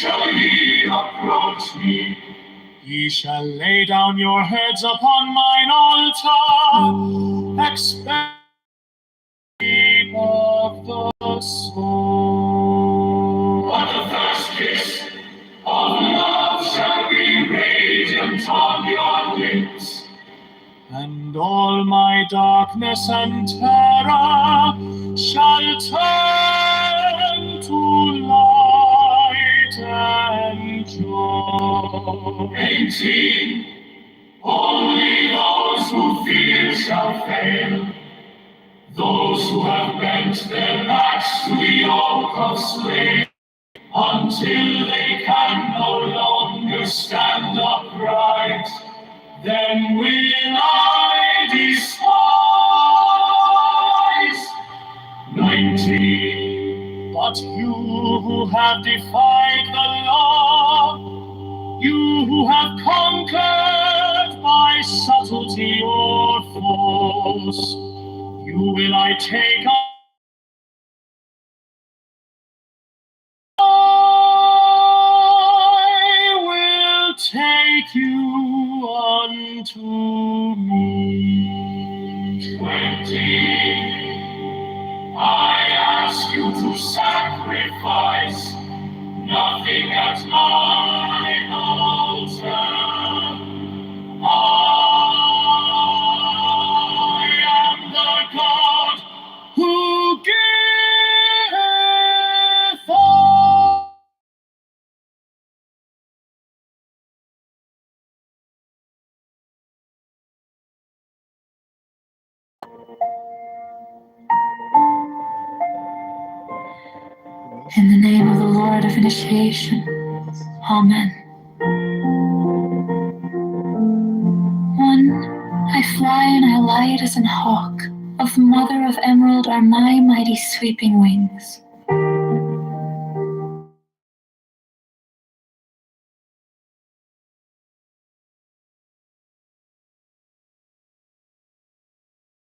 shall ye approach me. Ye shall lay down your heads upon mine altar, expect of the soul. But the first kiss of love shall be radiant on your lips, and all my darkness and terror shall turn to light and joy. 18. Only those who fear shall fail, those who have bent their backs to the yoke of slavery, until they can no longer stand upright, then will I despise. 19. But you who have defied the law, you who have conquered by subtlety or force, you will I take up. I will take you unto me. 20. I ask you to sacrifice nothing at mine altar. I am the God who giveth all. In the name of the Lord of Initiation, Amen. 1. I fly and I light as an hawk. Of the mother of emerald are my mighty sweeping wings.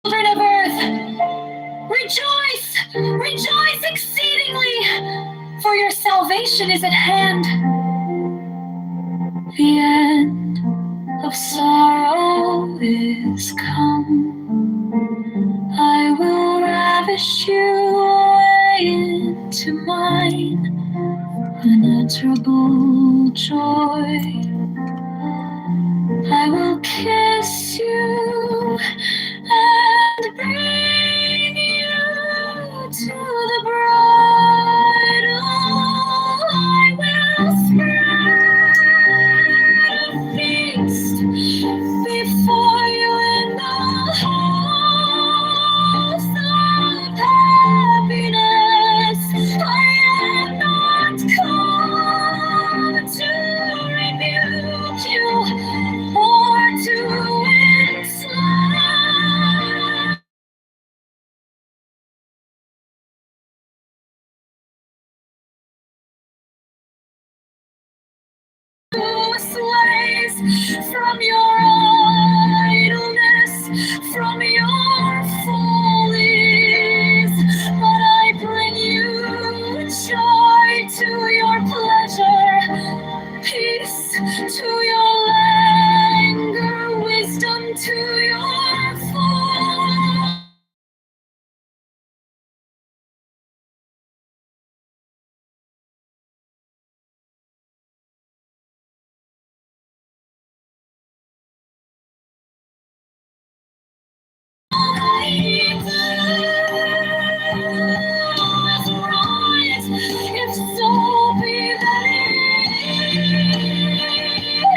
Children of earth, rejoice! Rejoice exceedingly! For your salvation is at hand. The end of sorrow is come. I will ravish you away into mine unutterable joy. I will kiss you and bring you to the bridal. I will spread a feast before you in the house of happiness. I am not come to rebuke you or to enslave. Slaves from your idleness, from your follies, but I bring you joy to your pleasure, peace to your languor, wisdom to your fall. If so be that it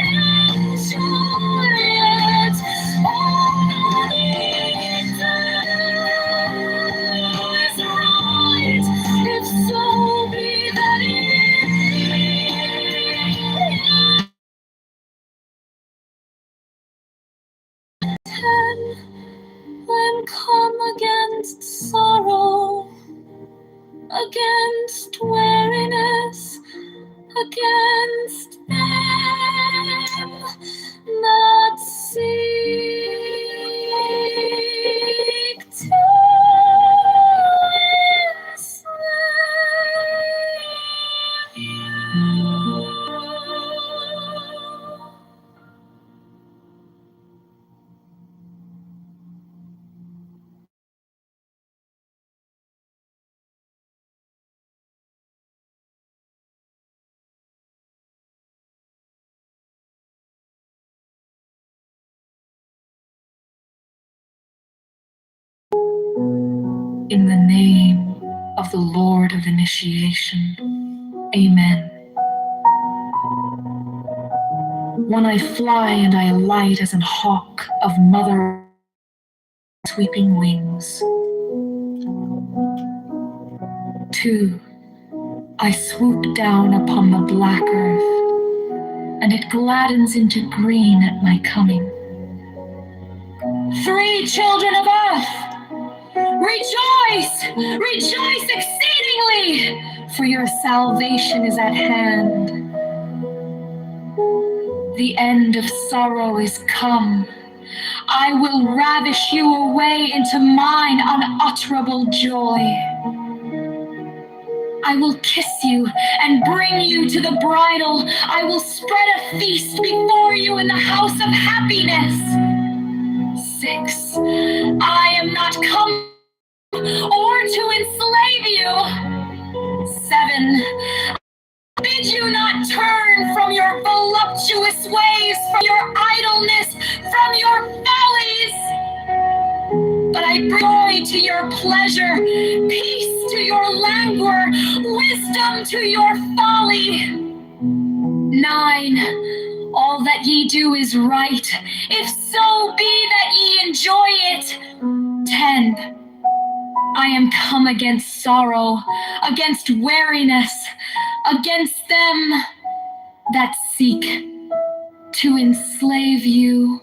In the name of the Lord of Initiation. Amen. When I fly and I alight as an hawk of mother sweeping wings. 2. I swoop down upon the black earth, and it gladdens into green at my coming. 3 children of earth, rejoice! Rejoice exceedingly, for your salvation is at hand. The end of sorrow is come. I will ravish you away into mine unutterable joy. I will kiss you and bring you to the bridal. I will spread a feast before you in the house of happiness. 6. I am not come or to enslave you. 7. Bid you not turn from your voluptuous ways, from your idleness, from your follies. But I bring joy to your pleasure, peace to your languor, wisdom to your folly. 9. All that ye do is right, if so be that ye enjoy it. 10. I am come against sorrow, against weariness, against them that seek to enslave you.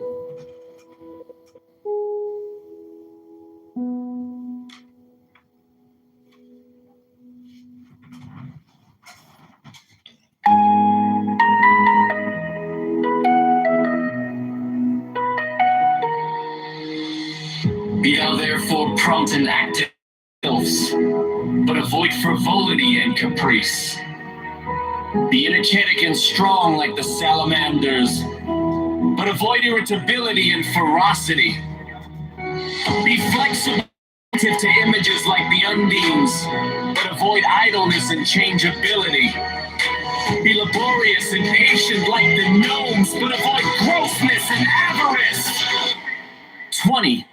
Be thou therefore prompt and active, but avoid frivolity and caprice. Be energetic and strong like the salamanders, but avoid irritability and ferocity. Be flexible to images like the undines, but avoid idleness and changeability. Be laborious and patient like the gnomes, but avoid grossness and avarice. 20.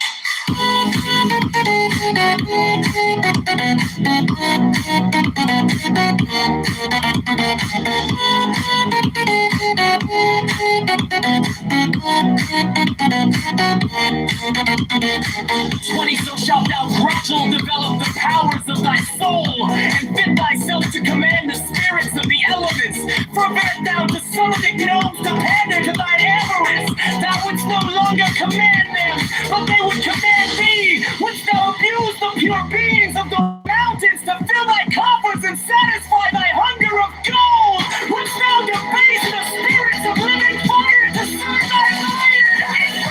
20. So shalt thou gradual develop the powers of thy soul, and fit thyself to command the spirits of the elements. Forbid thou to summon the gnomes to pander to thine avarice. Thou wouldst no longer command them, but they would command thee. Wouldst thou abuse the pure beings of the mountains to fill thy coffers and satisfy thy hunger of gold? Wouldst thou debase the spirits of living fire to serve thy lion and free?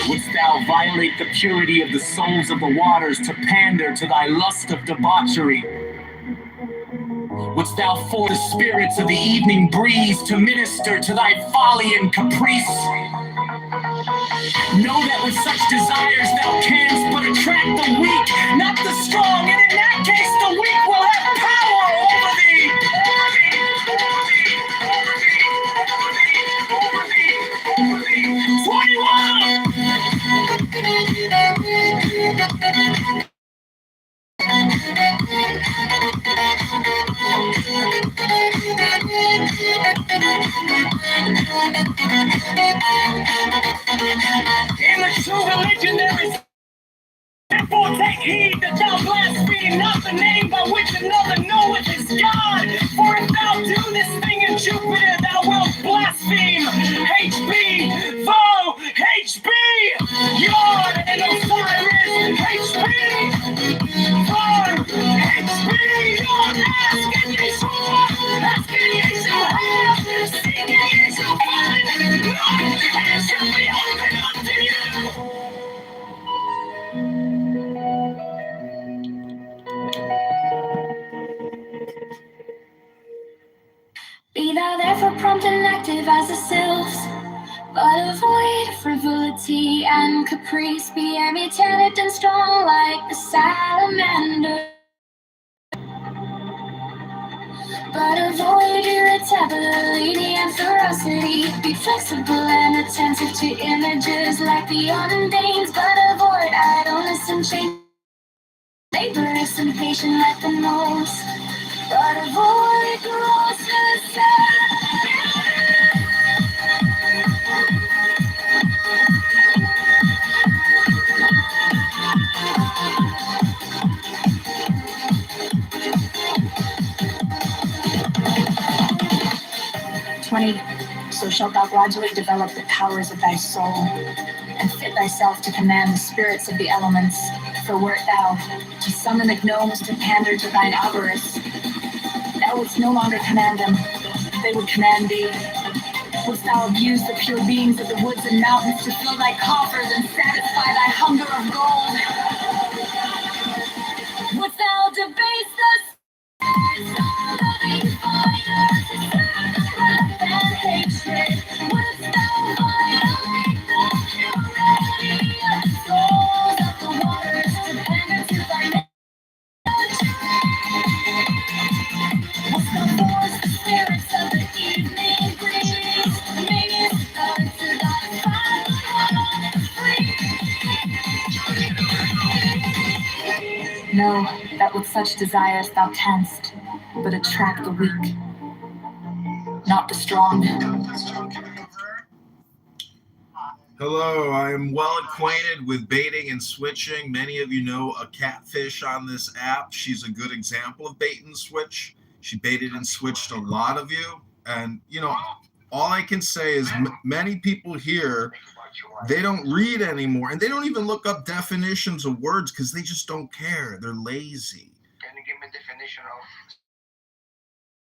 Wouldst thou violate the purity of the souls of the waters to pander to thy lust of debauchery? Wouldst thou force the spirits of the evening breeze to minister to thy folly and caprice? Know that with such desires thou canst but attract the weak, not the strong, and in that case the weak will have power over thee. 21! In the true religion there is, therefore take heed that thou blaspheme not the name by which another knoweth is God. For if thou do this thing in Jupiter, thou wilt blaspheme HB, Tho, HB, Yod, and Osiris, HB, Tho, HB, Yod. Ask and ye shall, ask and ye shall have, seek and ye shall find, knock and it shall be opened unto you. Be thou therefore prompt and active as the sylphs, but avoid frivolity cruelty and caprice. Be irritated and strong like the salamander, but avoid irritability and ferocity. Be flexible and attentive to images like the undines, but avoid idleness and change. Laborious and patient like the nose, but avoid grossness. 20. So shalt thou gradually develop the powers of thy soul, and fit thyself to command the spirits of the elements. For wert thou to summon the gnomes to pander to thine avarice, thou wouldst no longer command them, they would command thee. Wouldst thou abuse the pure beings of the woods and mountains to fill thy coffers and satisfy thy hunger of gold? Wouldst thou debase the soul of the fire to serve wrath and hatred? Wouldst thou violate the purity of the souls of the waters to pander to thy nature? Wouldst thou force the spirits of the evening breeze, minions to thy fire and free? Know that with such desires thou canst but attract the weak, not the strong. Hello, I am well acquainted with baiting and switching. Many of you know a catfish on this app. She's a good example of bait and switch. She baited and switched a lot of you. And, all I can say is many people here, they don't read anymore. And they don't even look up definitions of words because they just don't care. They're lazy. Can you give me definition of...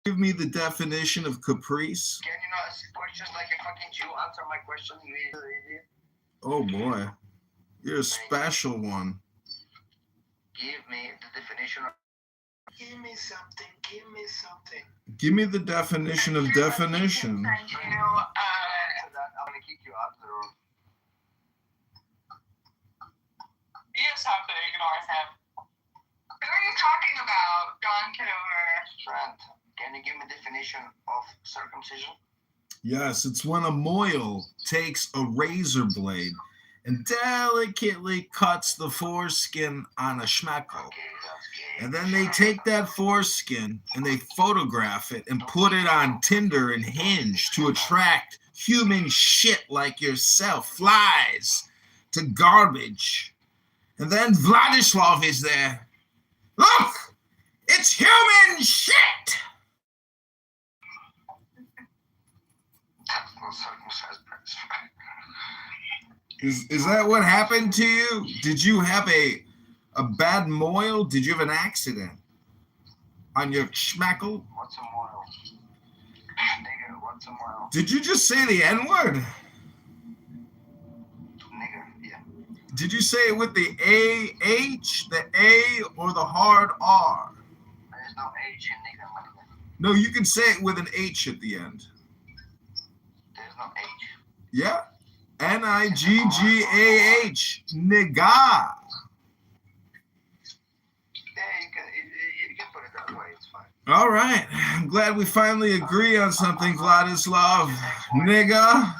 Give me the definition of caprice. Can you not ask questions like a fucking Jew? Answer my question, you idiot. Oh boy, you're a special one. Give me the definition of... Give me something, give me something. Give me the definition of definition. I'm gonna kick you out of the room. You just have to ignore him. What are you talking about, John Kitover? Trent, can you give me definition of circumcision? Yes, it's when a moil takes a razor blade and delicately cuts the foreskin on a schmeckle. Okay, that's gay. And then they take that foreskin and they photograph it and put it on Tinder and Hinge to attract human shit like yourself, flies, to garbage. And then Vladislav is there. Look! It's human shit! That's not circumcised prince. Is that what happened to you? Did you have a bad moil? Did you have an accident on your schmeckle? What's a moil? Nigga, what's a moil? Did you just say the N-word? Nigga, yeah. Did you say it with the A-H, the A, or the hard R? There's no H in nigga, my nigga. No, you can say it with an H at the end. There's no H. Yeah. N-I-G-G-A-H. Nigga. Yeah, you can put it that way, it's fine. All right. I'm glad we finally agree on something, Vladislav. Nigga.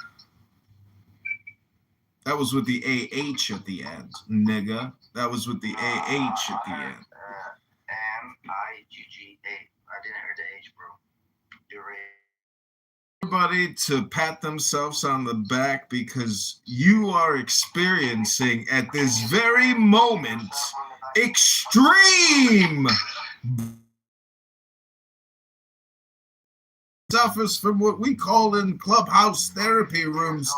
That was with the A-H at the end. Nigga. That was with the A-H at the end. M-I-G-G-A. I didn't hear the H, bro. You're right. Everybody to pat themselves on the back because you are experiencing at this very moment extreme suffers from what we call in clubhouse therapy rooms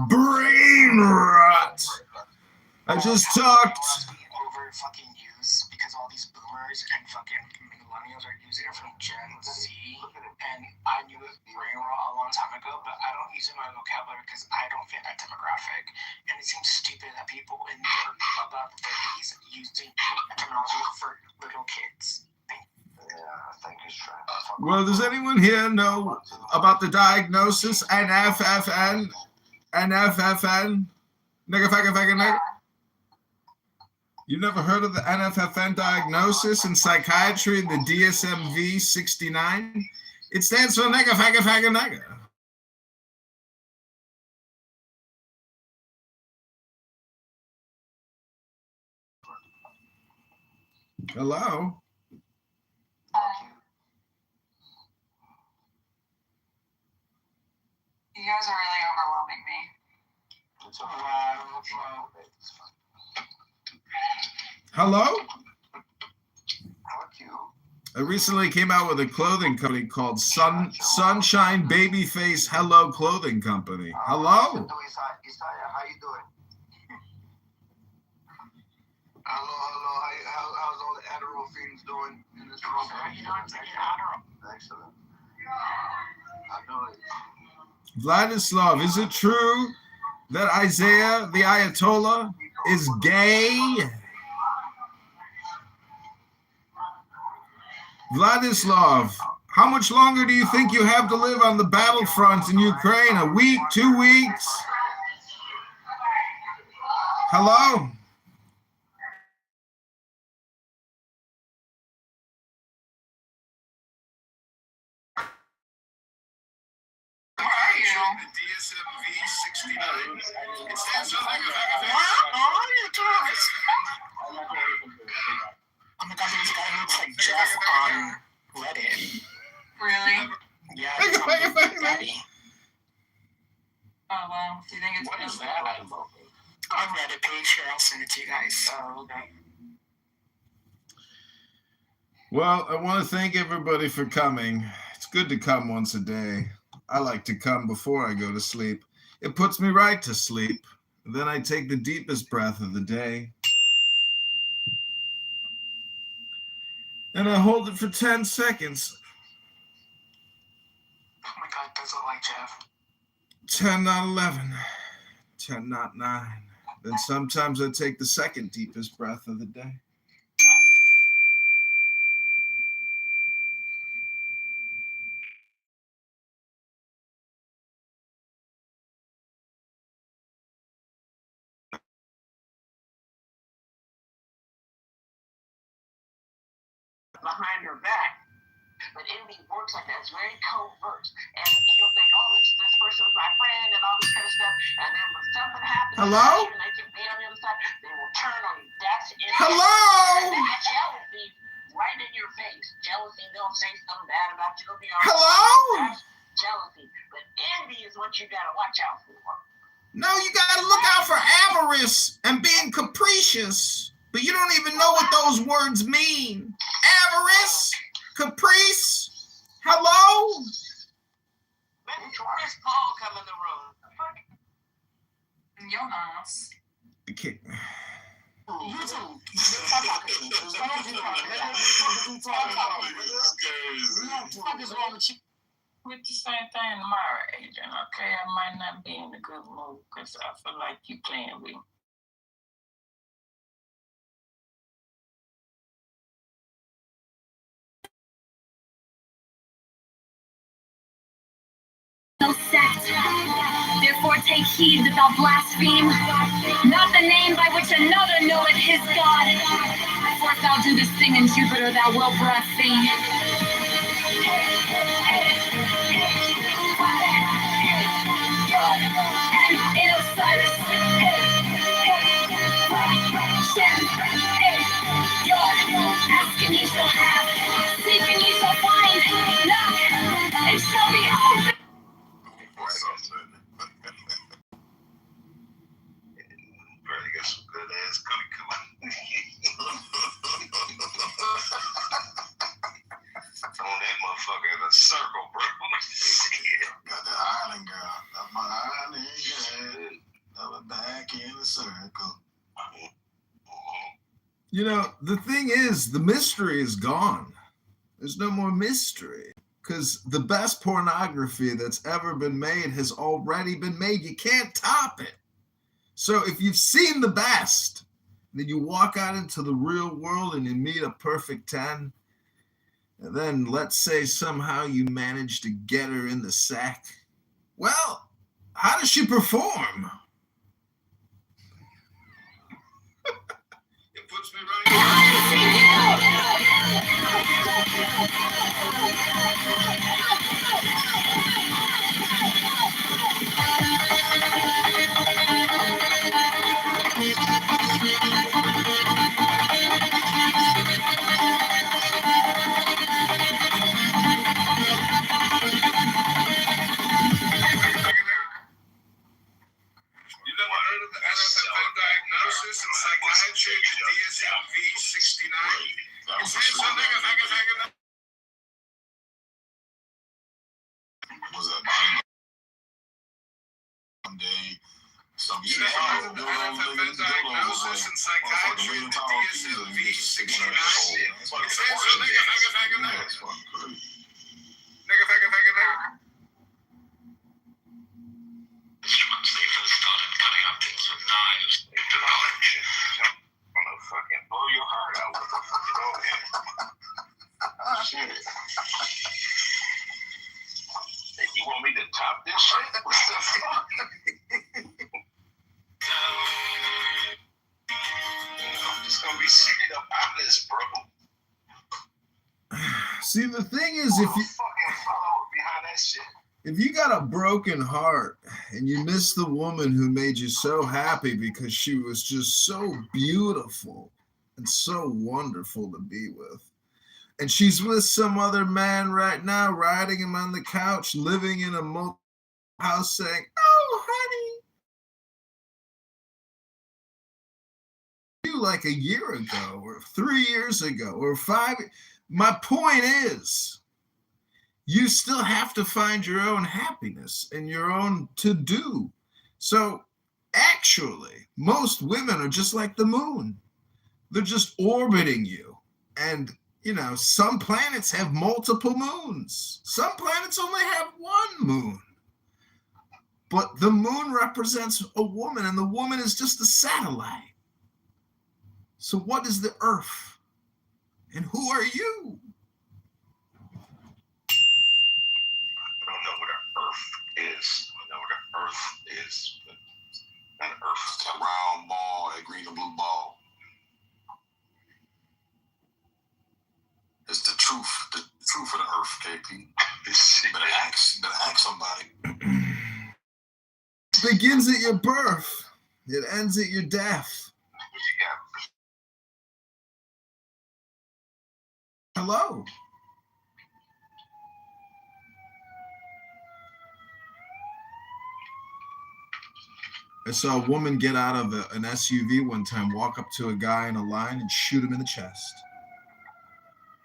brain rot. I just talked. Over fucking use because all these boomers and fucking millennials are using it from Gen Z, and I knew it brain rot a long time ago, but I don't use it in my vocabulary because I don't fit that demographic, and it seems stupid that people in their about 30s using that terminology for little kids. Yeah, thank you, Trent. Well, does anyone here know about the diagnosis NFFN? NFFN? Nigga, nigga. You never heard of the NFFN diagnosis in psychiatry, the DSM-V-69? It stands for nigga, nigga. Hello? You guys are really overwhelming me. It's all right. Hello? Fuck you. I recently came out with a clothing company called Sunshine Babyface Hello Clothing Company. Hello? Isaiah, how you doing? Hello. How's all the Adderall fiends doing in this room? You know, I'm taking Adderall. Excellent. I know it. Vladislav, is it true that Isaiah the Ayatollah is gay? Vladislav, how much longer do you think you have to live on the battlefront in Ukraine? A week, 2 weeks? Hello? How are you? The DSM-V-69. It stands for Oh, you guys. Oh my god, there's a guy who looks like Jeff on Reddit. Really? Yeah, he's on Big Daddy. Oh, well. Do you think it's What good? is that? On Reddit page here, I'll send it to you guys. Oh, okay. Well, I want to thank everybody for coming. It's good to come once a day. I like to come before I go to sleep. It puts me right to sleep. Then I take the deepest breath of the day. And I hold it for 10 seconds. Oh my god, it does look like Jeff. 10, not 11. 10, not 9. Then sometimes I take the second deepest breath of the day. Behind her back. But envy works like that. It's very covert. And you'll think, oh, this person's my friend and all this kind of stuff. And then when something happens, Hello? and they can be on the other side, they will turn on you. That's envy. Hello? That's jealousy right in your face. Jealousy, they'll say something bad about you. They'll be on Hello? That's jealousy. But envy is what you got to watch out for. No, you gotta look out for avarice and being capricious. But you don't even know what those words mean. Avarice? Caprice? Hello? When Chris Paul come in the room, In your house. Okay. You too. What is wrong with you? with the same thing tomorrow, Adrian, okay? I might not be in a good mood because I feel like you playing with me. No sect. Therefore take heed that thou blaspheme not the name by which another knoweth his God. For if thou do this thing in Jupiter, thou wilt blaspheme. And in Osiris, ask and ye shall have, seek and ye shall find, knock, it shall be open. Probably got some good ass cookie coming. On that motherfucker in a circle, bro. Got the island girl. That's my island girl. Now we're back in the circle. You know, the thing is, the mystery is gone. There's no more mystery. Because the best pornography that's ever been made has already been made. You can't top it. So if you've seen the best, then you walk out into the real world and you meet a perfect 10. And then let's say somehow you manage to get her in the sack. Well, how does she perform? puts me right. You never heard of the NSFN diagnosis in psychiatry, the DSM-V-69? It's was that one day? Some You never heard of the NSFN diagnosis in psychiatry, the DSM-V-69? It's Once they first started cutting up things with knives, they developed I'm gonna fucking blow your heart out with a fucking shit. Hey, you want me to top this shit? What the fuck? I'm just gonna be straight up honest, bro. See, the thing is, if you fucking follow behind that shit. if you got a broken heart and you miss the woman who made you so happy because she was just so beautiful and so wonderful to be with, and she's with some other man right now, riding him on the couch, living in a motel house, saying, "Oh, honey," you like a year ago or 3 years ago or 5. My point is, you still have to find your own happiness and your own to-do. So actually, most women are just like the moon. They're just orbiting you. And, you know, some planets have multiple moons. Some planets only have one moon. But the moon represents a woman, and the woman is just a satellite. So what is the Earth? And who are you? I don't know what an earth is. I know what an earth is. An earth. a round ball, a green and blue ball. It's the truth of the earth, KP. Better ask somebody. It begins at your birth. It ends at your death. What you got? Hello. I saw a woman get out of an SUV one time, walk up to a guy in a line and shoot him in the chest.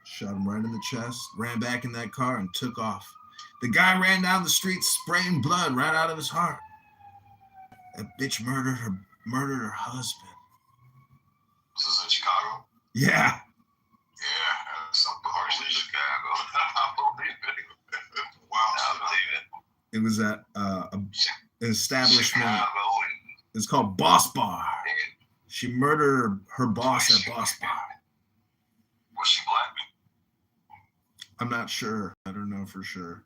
Shot him right in the chest, ran back in that car and took off. The guy ran down the street spraying blood right out of his heart. That bitch murdered her husband. Was this in Chicago? Yeah. Yeah, some harsh in Chicago. I believe it. Wow, I believe it. It was at an establishment. Chicago It's called Boss Bar. She murdered her boss at Boss Bar. Was she black? I'm not sure. I don't know for sure.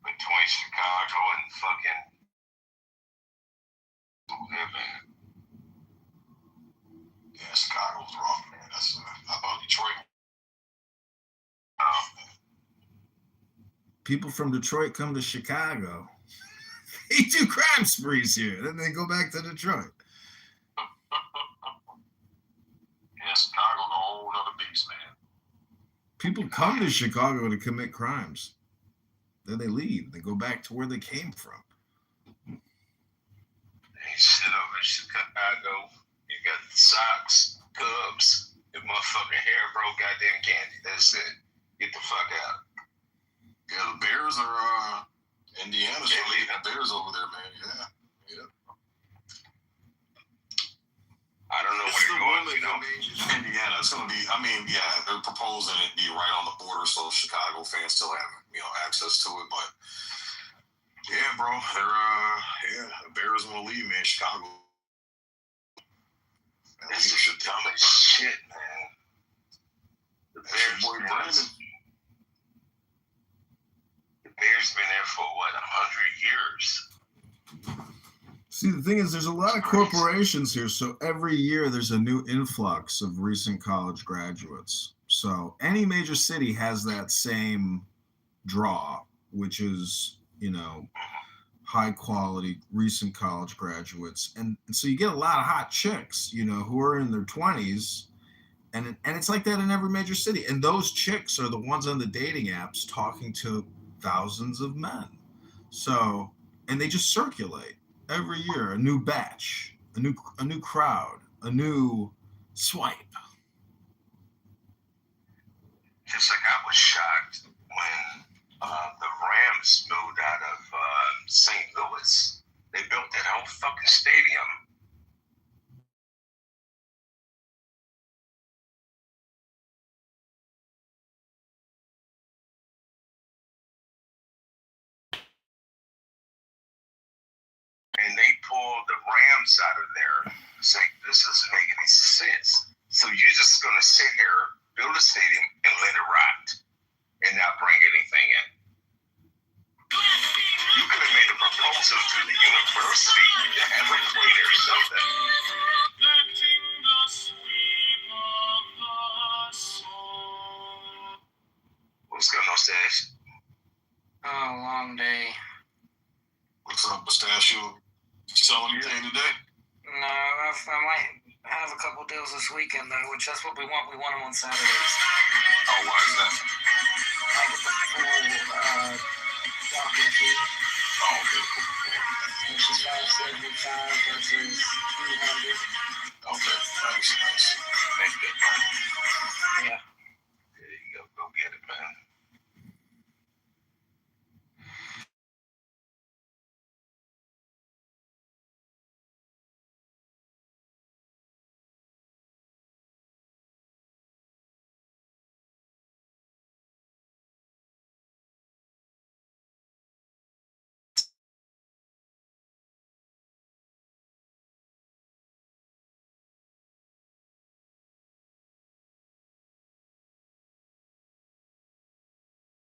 between Chicago and fucking. Yeah, man. Yeah, Chicago was rough, man. That's how about Detroit? People from Detroit come to Chicago. They do crime sprees here. Then they go back to Detroit. Yeah, Chicago's a whole other beast, man. People come to Chicago to commit crimes. Then they leave. They go back to where they came from. Ain't shit over in Chicago. You got the Sox, Cubs, and motherfucking hair, bro, goddamn candy. That's it. Get the fuck out. Yeah, the Bears are Indiana's Yeah, really leave the Bears over there, man. Yeah. I don't know where you're going, you know. Indiana, it's gonna be. I mean, yeah, they're proposing it be right on the border, so Chicago fans still have access to it. But yeah, bro, they're the Bears gonna leave, man. Chicago. This is dumb as shit, man. The Bears, boy Brandon. The Bears been there for what, 100 years? See, the thing is, there's a lot of corporations here, so every year there's a new influx of recent college graduates. So any major city has that same draw, which is, high quality recent college graduates. And so you get a lot of hot chicks, who are in their 20s. And it's like that in every major city. And those chicks are the ones on the dating apps talking to thousands of men. So, and they just circulate every year, a new batch, a new crowd, a new swipe. Just like I was shocked when the Rams moved out of St. Louis. They built that whole fucking stadium. And they pulled the Rams out of there. It's like, this doesn't make any sense. So you're just going to sit here, build a stadium, and let it rot and not bring anything in. You could have made a proposal to the university to have a play there or something. What's going on, Stash? Oh, long day. What's up, Pistachio? You selling anything today? No, I might have a couple deals this weekend, though, which that's what we want. We want them on Saturdays. Oh, why is that? I get the full docking fee, Oh, okay, cool. which is $575 versus $200. Okay, nice. Make that money. Yeah. There you go. Go get it, man.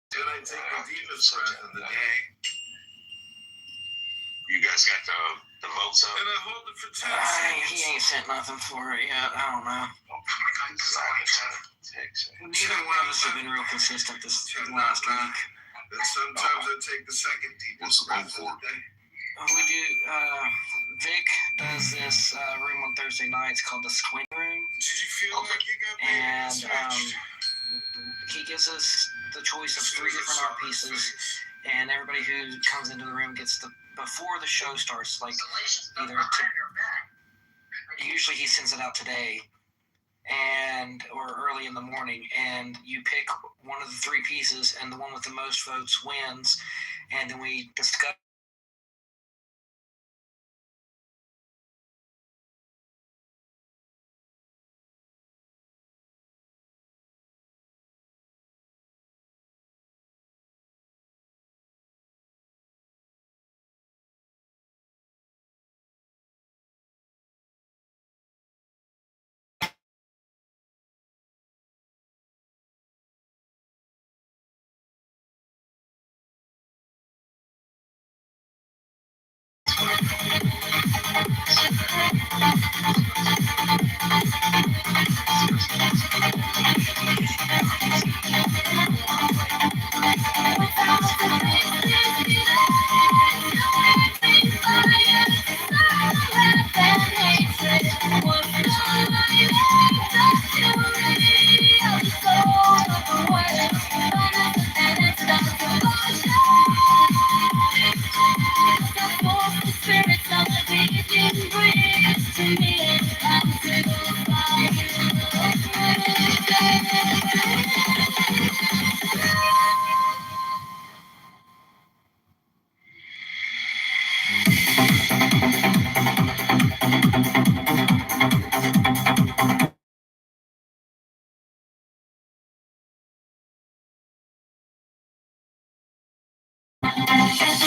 Did I take the deepest breath of the day? You guys got the votes up? And I hold it for 10 He seconds. ain't sent nothing for it yet. I don't know. Neither one of us have been real consistent this last week. And sometimes I take the second deepest breath of the day. We do, Vic does this room on Thursday nights called the Squint Room. Did you feel like you got baited and switched? He gives us the choice of 3 different art pieces, and everybody who comes into the room gets before the show starts, like usually he sends it out today, or early in the morning, and you pick one of the 3 pieces, and the one with the most votes wins, and then we discuss.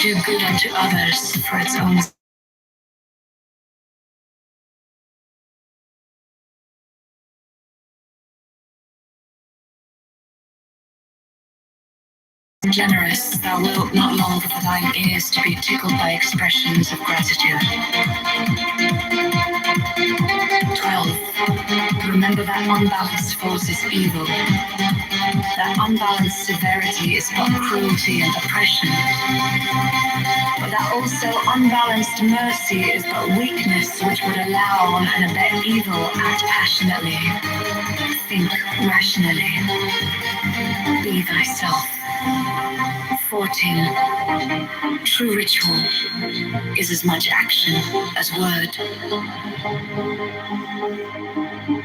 Do good unto others for its own Generous, thou wilt not long for thine ears to be tickled by expressions of gratitude. 12. Remember that unbalanced force is evil. That unbalanced severity is but cruelty and oppression. But that also unbalanced mercy is but weakness which would allow and abet evil. Act passionately. Think rationally. Be thyself. 14. True ritual is as much action as word.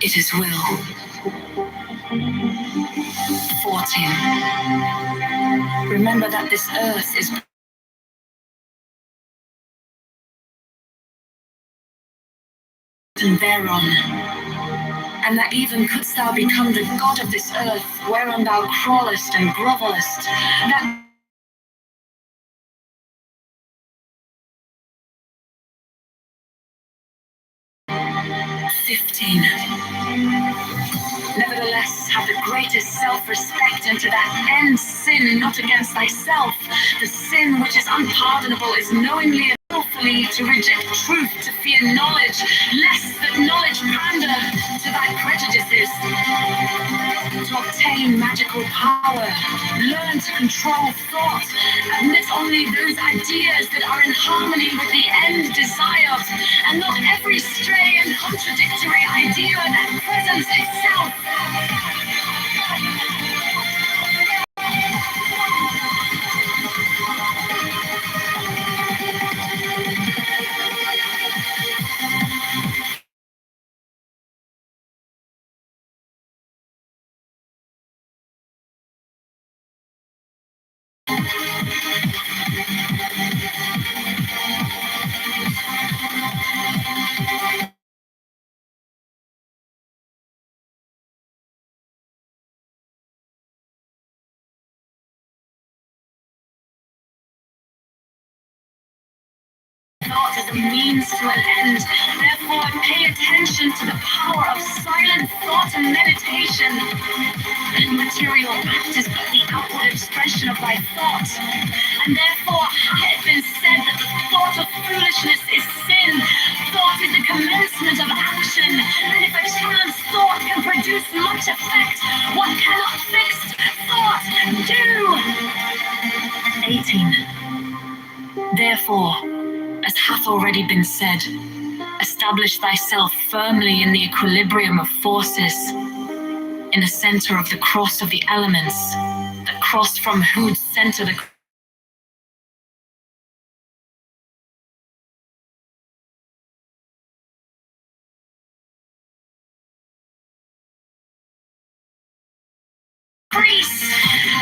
It is will. 14. Remember that this earth is thereon, and that even couldst thou become the god of this earth, whereon thou crawlest and grovellest, that 15. Nevertheless, have the greatest self-respect, and to that end sin not against thyself. The sin which is unpardonable is knowingly and willfully to reject truth, to fear knowledge, lest that knowledge pander to thy prejudices. To obtain magical power, learn to control thought, admit only those ideas that are in harmony with the end desired, and not every stray and contradictory idea that presents itself. Thought as a means to an end. Therefore, pay attention to the power of silent thought and meditation. Material act is but the outward expression of thy thought. And therefore, hath it been said that the thought of foolishness is sin. Thought is the commencement of action. And if a chance thought can produce much effect, what cannot fixed thought do? 18. Therefore, as hath already been said, establish thyself firmly in the equilibrium of forces, in the center of the cross of the elements, the cross from whose center the increase.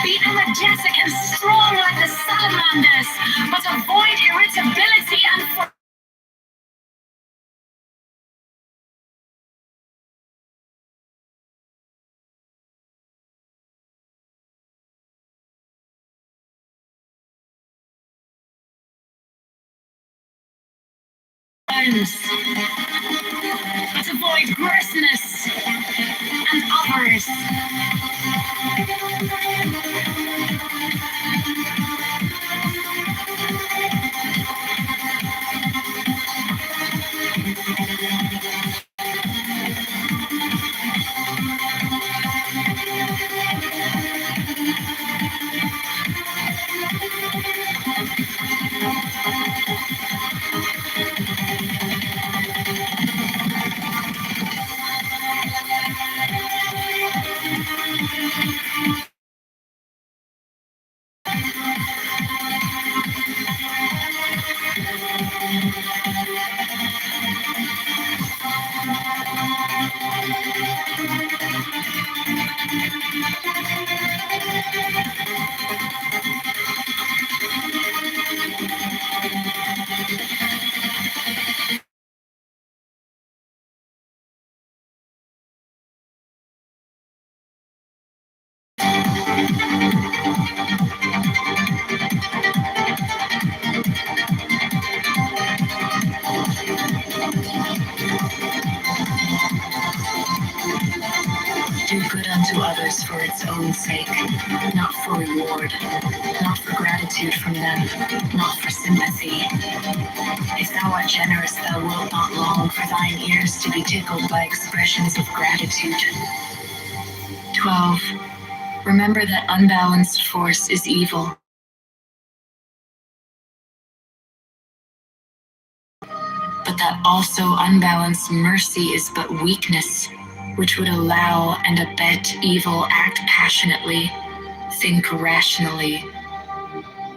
Be energetic and strong like the salamanders, but avoid irritability and but avoid grossness and avarice. sake, not for reward, not for gratitude from them, not for sympathy. If thou art generous, thou wilt not long for thine ears to be tickled by expressions of gratitude. 12. Remember that unbalanced force is evil. But that also unbalanced mercy is but weakness, which would allow and abet evil. Act passionately, think rationally,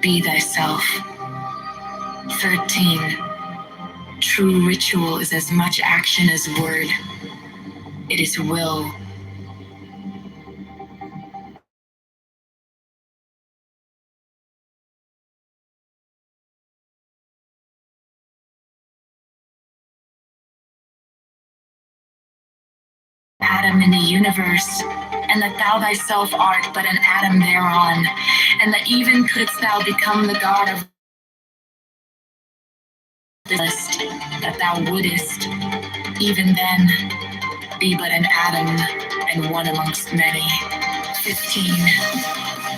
be thyself. 13. True ritual is as much action as word. It is will. Atom in the universe, and that thou thyself art but an atom thereon, and that even couldst thou become the god of this list, that thou wouldest, even then, be but an atom and one amongst many. 15.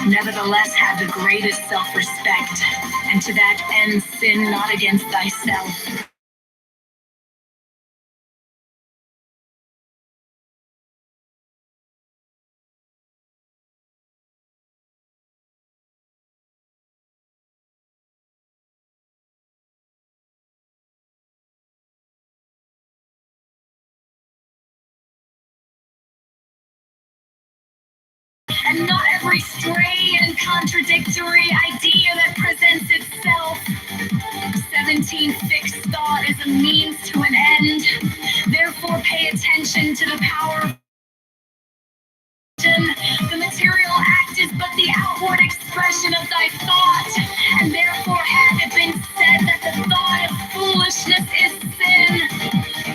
Nevertheless, have the greatest self-respect, and to that end sin not against thyself. And not every stray and contradictory idea that presents itself. 17. Fixed thought is a means to an end. Therefore, pay attention to the power of the material act is but the outward expression of thy thought, and therefore hath it been said that the thought of foolishness is sin.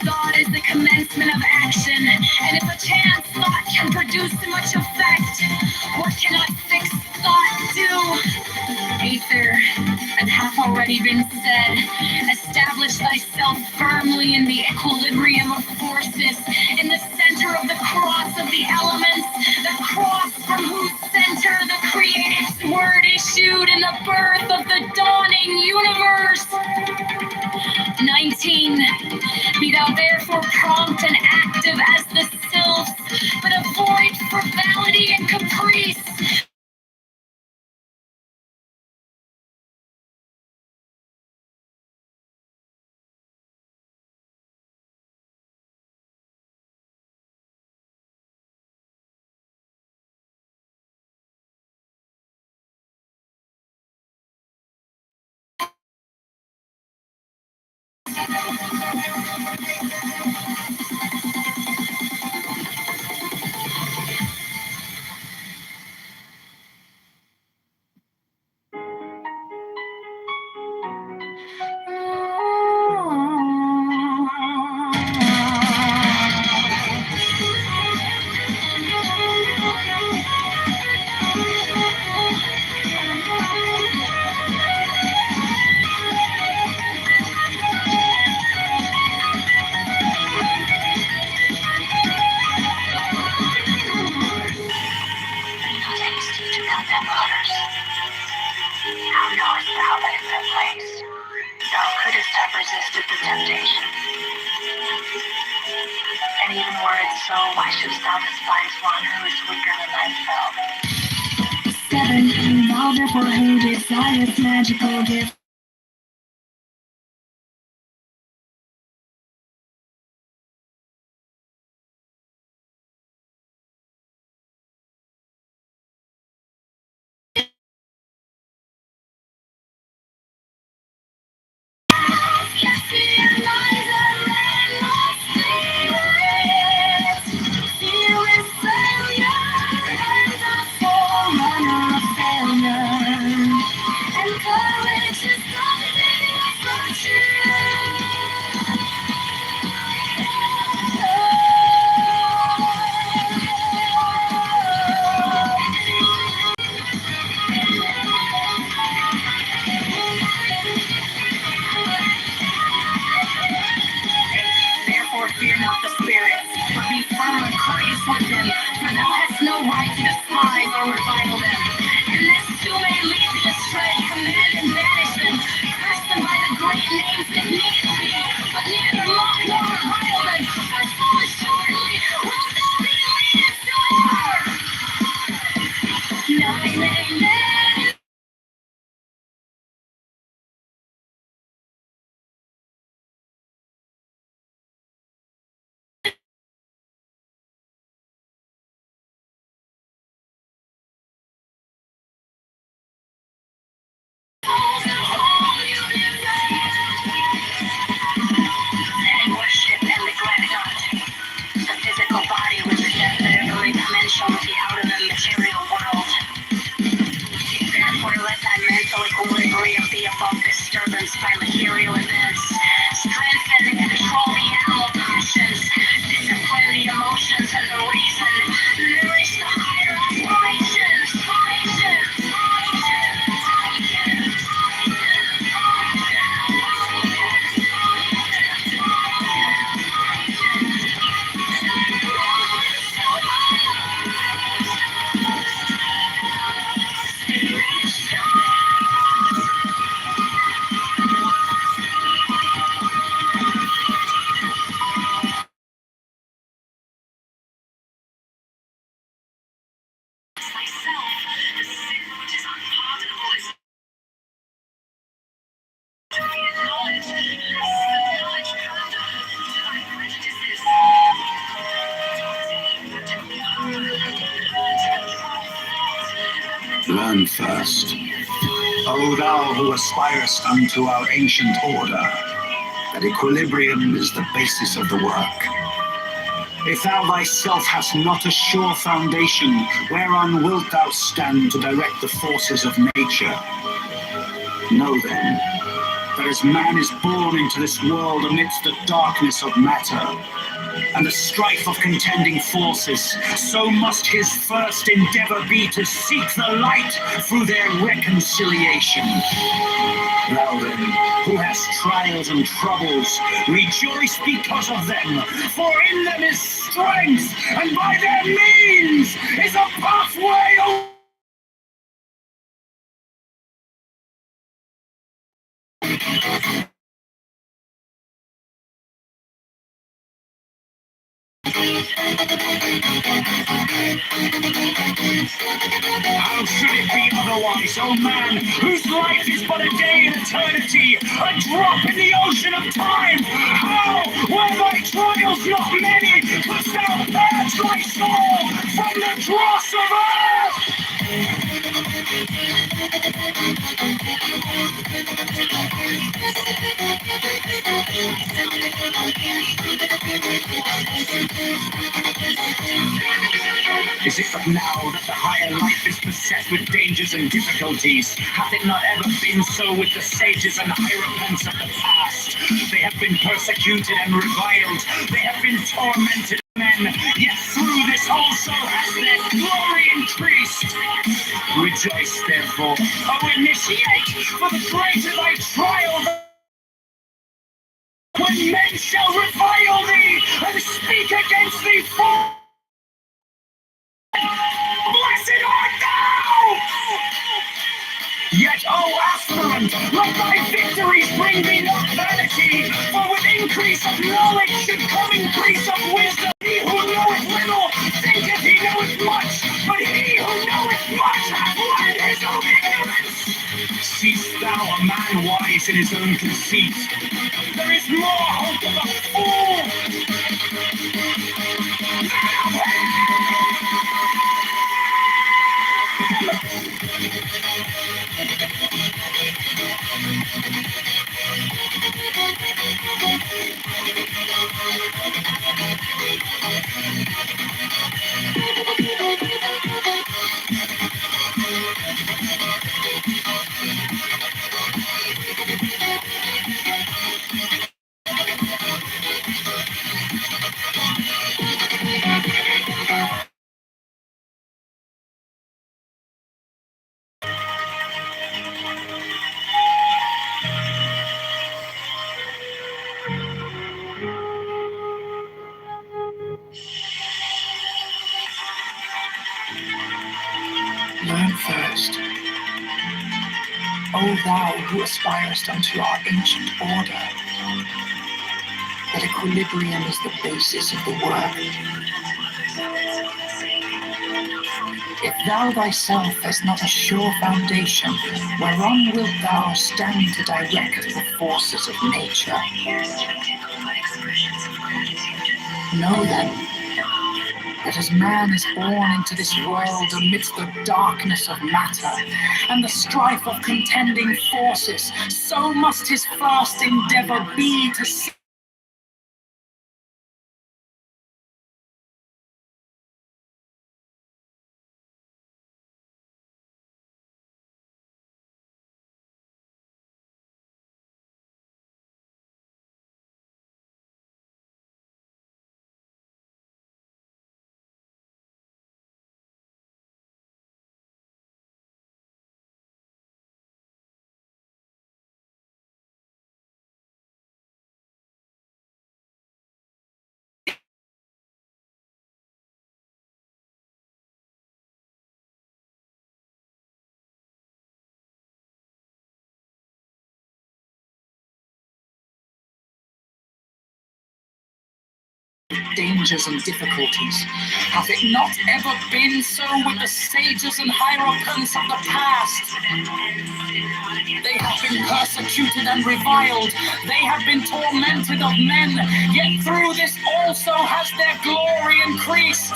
Thought is the commencement of action, and if a chance thought can produce much effect, what cannot fixed thought do? Aether, as hath already been said, establish thyself firmly in the equilibrium of forces, in the center of the cross of the elements, the cross from whose center the created word issued in the birth of the dawning universe. 19. Be thou therefore prompt and active as the sylphs, but avoid frivolity and caprice. Thou couldst have resisted the temptation. And even were it so, why shouldst thou despise one who is weaker than thyself? 7. Thou therefore who desirest magical gift. Courage is defile them. And this too may lead thee astray, command and banish them. Curse them by the great names that need be, but neither mock nor revile them, for so assuredly will not be leaders to war. Nay, nay, nay. Worship and neglect not the physical body, which is necessarily commensurate out of the material world. Therefore, let thy mental equilibrium be above disturbance by material events. Strengthen and control the animal passions. Discipline the emotions and the reason. Nourish the higher aspirations. Learn first, O thou who aspirest unto our ancient order, that equilibrium is the basis of the work. If thou thyself hast not a sure foundation, whereon wilt thou stand to direct the forces of nature? Know then, that as man is born into this world amidst the darkness of matter, and the strife of contending forces, so must his first endeavor be to seek the light through their reconciliation. Thou then, who hast trials and troubles, rejoice because of them, for in them is strength, and by their means is a pathway. How should it be otherwise, O man, whose life is but a day in eternity, a drop in the ocean of time? How, were thy trials not many, couldst thou purge thy soul from the dross of earth? Is it but now that the higher life is beset with dangers and difficulties? Hath it not ever been so with the sages and hierophants of the past? They have been persecuted and reviled. They have been tormented men. Yet through this also has their glory increased. Rejoice therefore, O initiate, for the greater thy trial, when men shall revile thee and speak against thee false. Blessed art thou! Yet, O aspirant, let thy victories bring thee not vanity, for with increase of knowledge should come increase of wisdom. He who knoweth little thinketh he knoweth much, but he who knoweth much hath learned his own ignorance. Seest thou a man wise in his own conceit? There is more hope of a fool than of him. learn first. O thou who aspirest unto our ancient order, that equilibrium is the basis of the work. If thou thyself hast not a sure foundation, whereon wilt thou stand to direct the forces of nature? Know then, that as man is born into this world amidst the darkness of matter and the strife of contending forces, so must his first endeavor be to see dangers and difficulties. Hath it not ever been so with the sages and hierophants of the past? They have been persecuted and reviled. They have been tormented of men, yet through this also has their glory increased.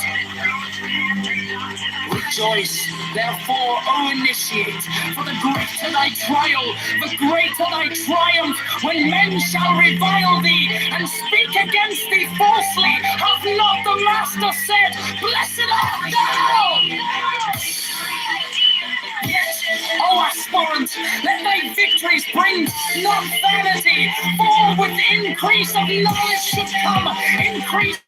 Rejoice, therefore, O initiate, for the greater thy trial, the greater thy triumph, when men shall revile thee and speak against thee falsely. Hath not the Master said, Blessed art thou? Yet, O aspirant, let thy victories bring not vanity, for with increase of knowledge should come increase.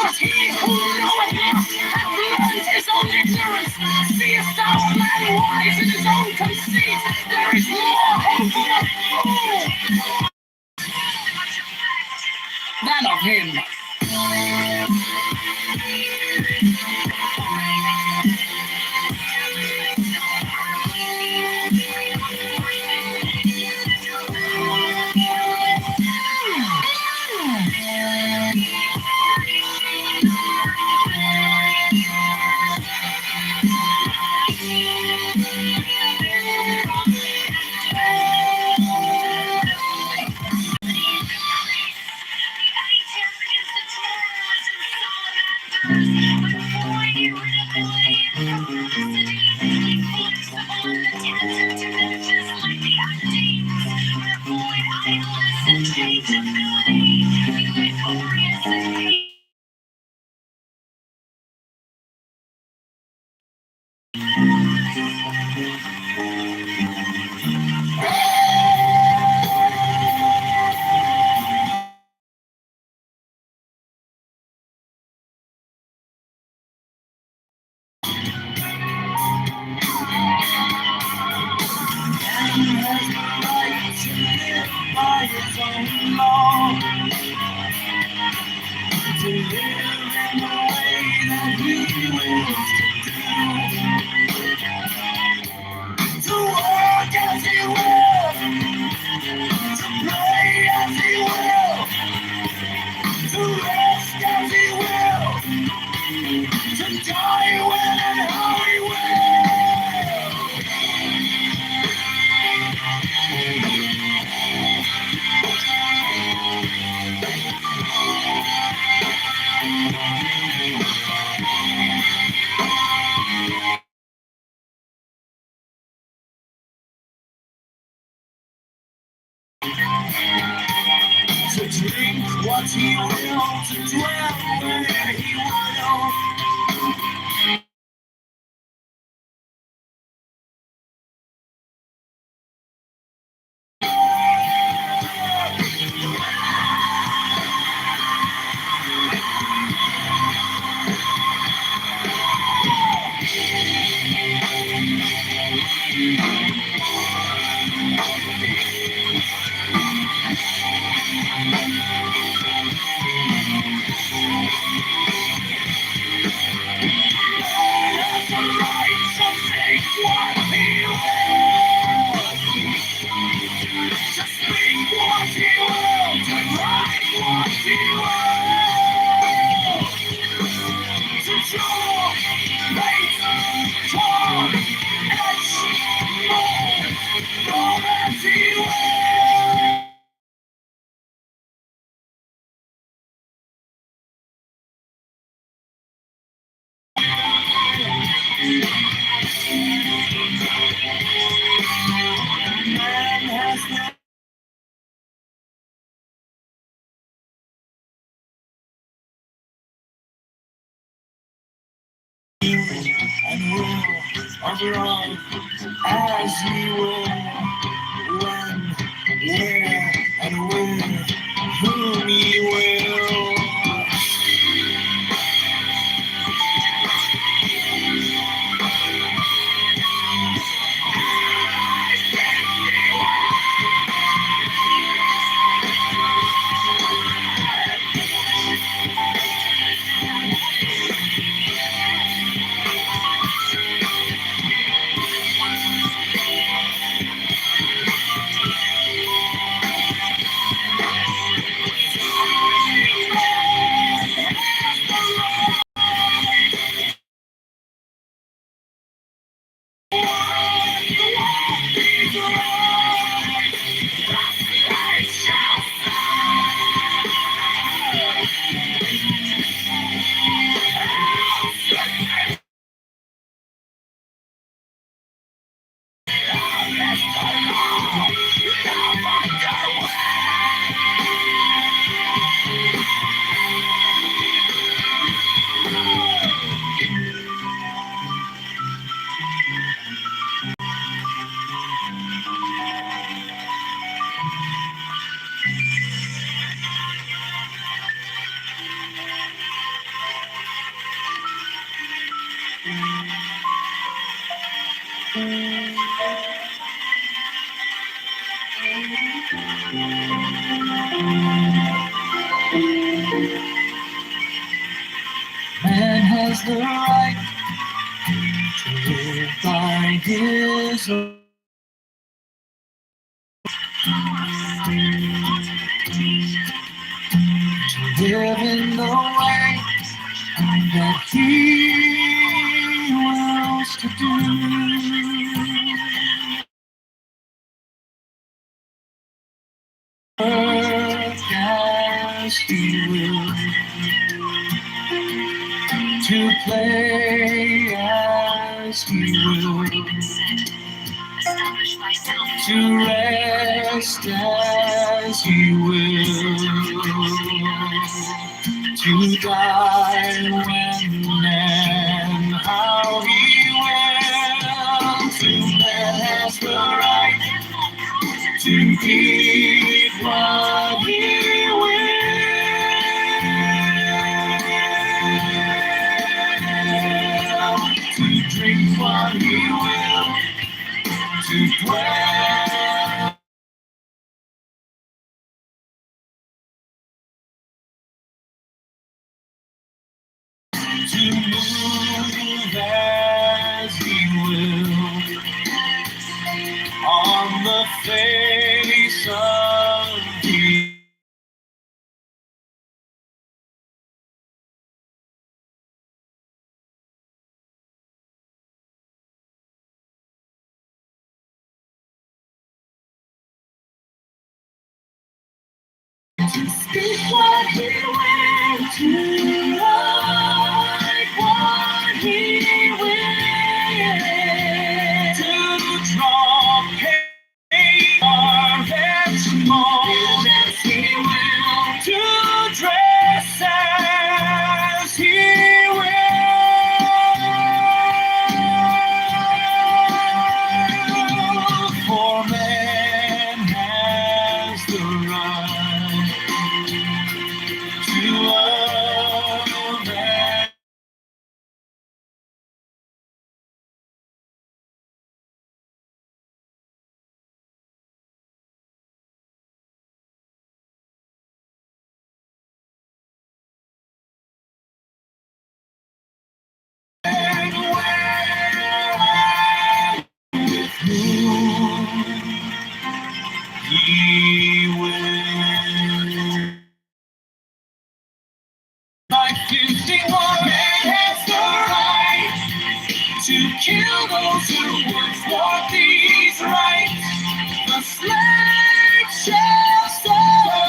But he who knoweth not hath learned his own ignorance. Seest thou a man wise in his own conceit? There is more hope for a fool than of him. And will overall as he will, when, where, and with whom he will. Man has the right to live by his own. To live in the way that he wills to do. Work as he will, to play as he will, to rest as he will, to die when and how he will. To man has the right to eat what he will, to drink what he will, to dwell. To move as he will on the face of the to speak what he will, to write what he will, to draw pain and small as he will, to dress as he will. For man has the right to love kill those who would thwart these rights. The slave shall suffer.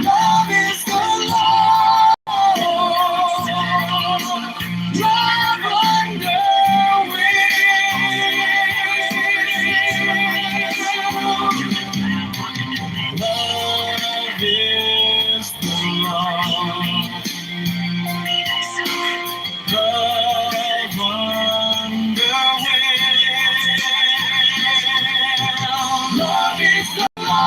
Love is the law. Love under Love is the law. Love under Love is the law.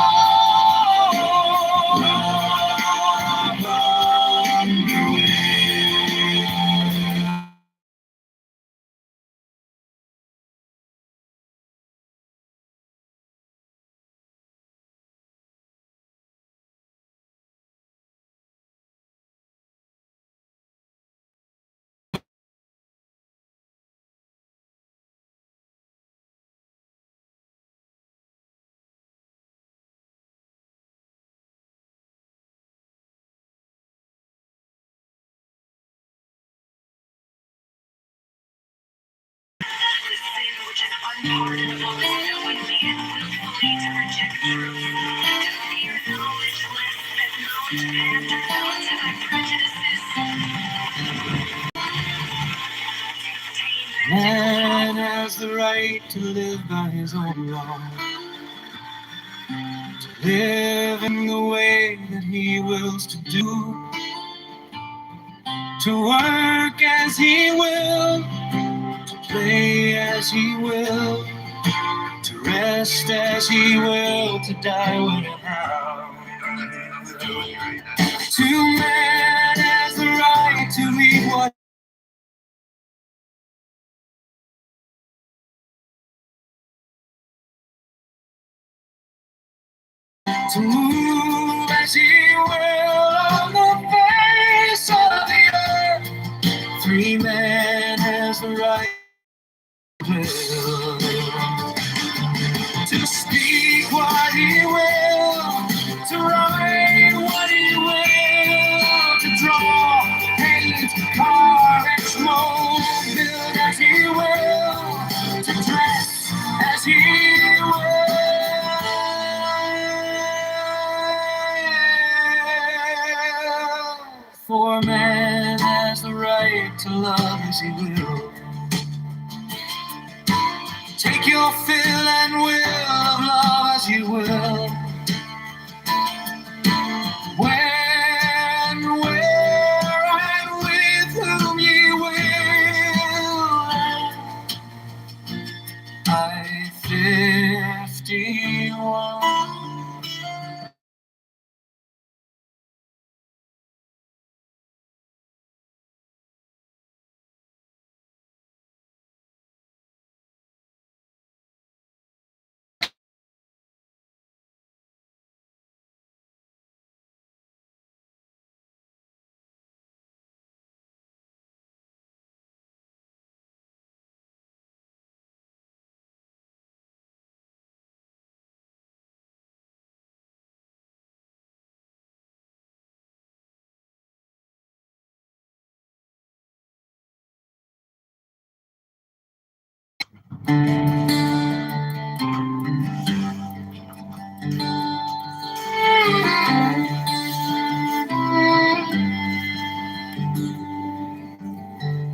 Love under Man has the right to live by his own law, to live in the way that he wills to do, to work as he will, to play as he will, to rest as he will, to die when and how. To man has the right to lead what to move as he will on the face of the earth. Free man has the right to speak what he will, to write what he will, to draw, paint, carve, mold, build as he will, to dress as he will. For man has the right to love as he will. Take your fill and will of love as you will. When, where, and with whom you will. I-51.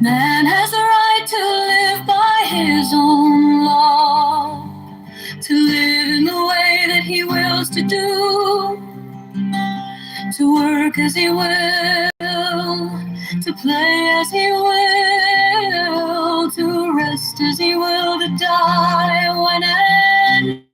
Man has the right to live by his own law, to live in the way that he wills to do, to work as he will, to play as he will, to rest as he will, to die when and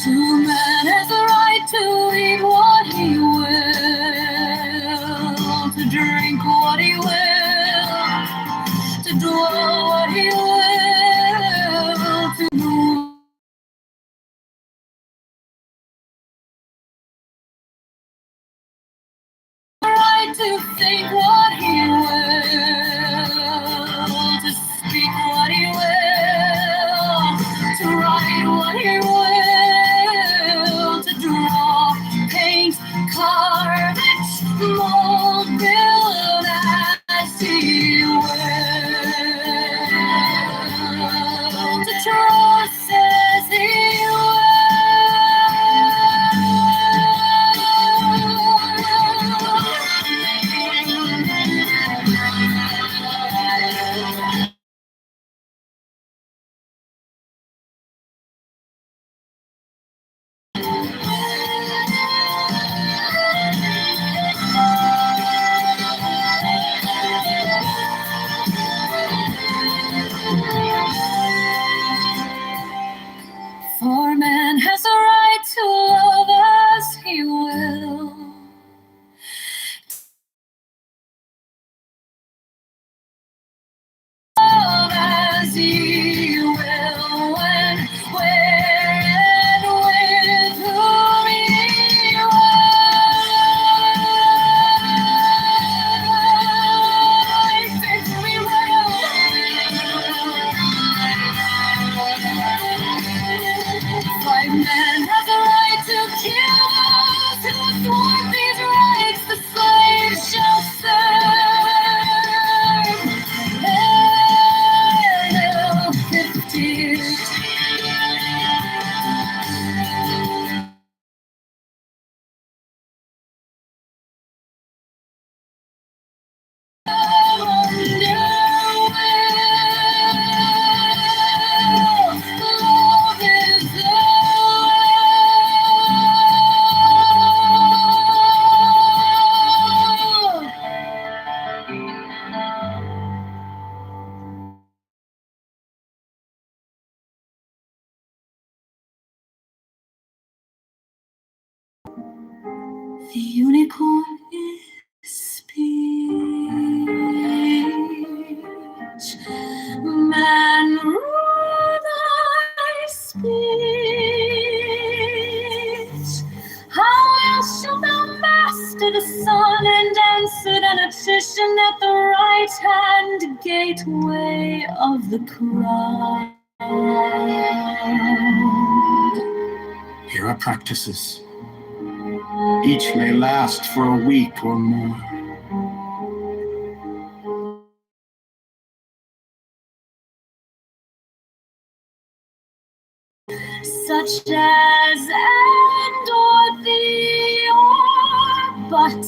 to man has the right to eat what he will, to drink what he will, to do what he will, to move. The right to think what he will, to speak what he will. see will, when, where, and with whom he White man has a right to kill those who thwart these rights. The slave shall serve. The unicorn is speech. Man, rule thy speech. How else shalt thou master the sun and answer the petition at the right hand gateway of the crowd? Here are practices. Each may last for a week or more. Such as and or thee or but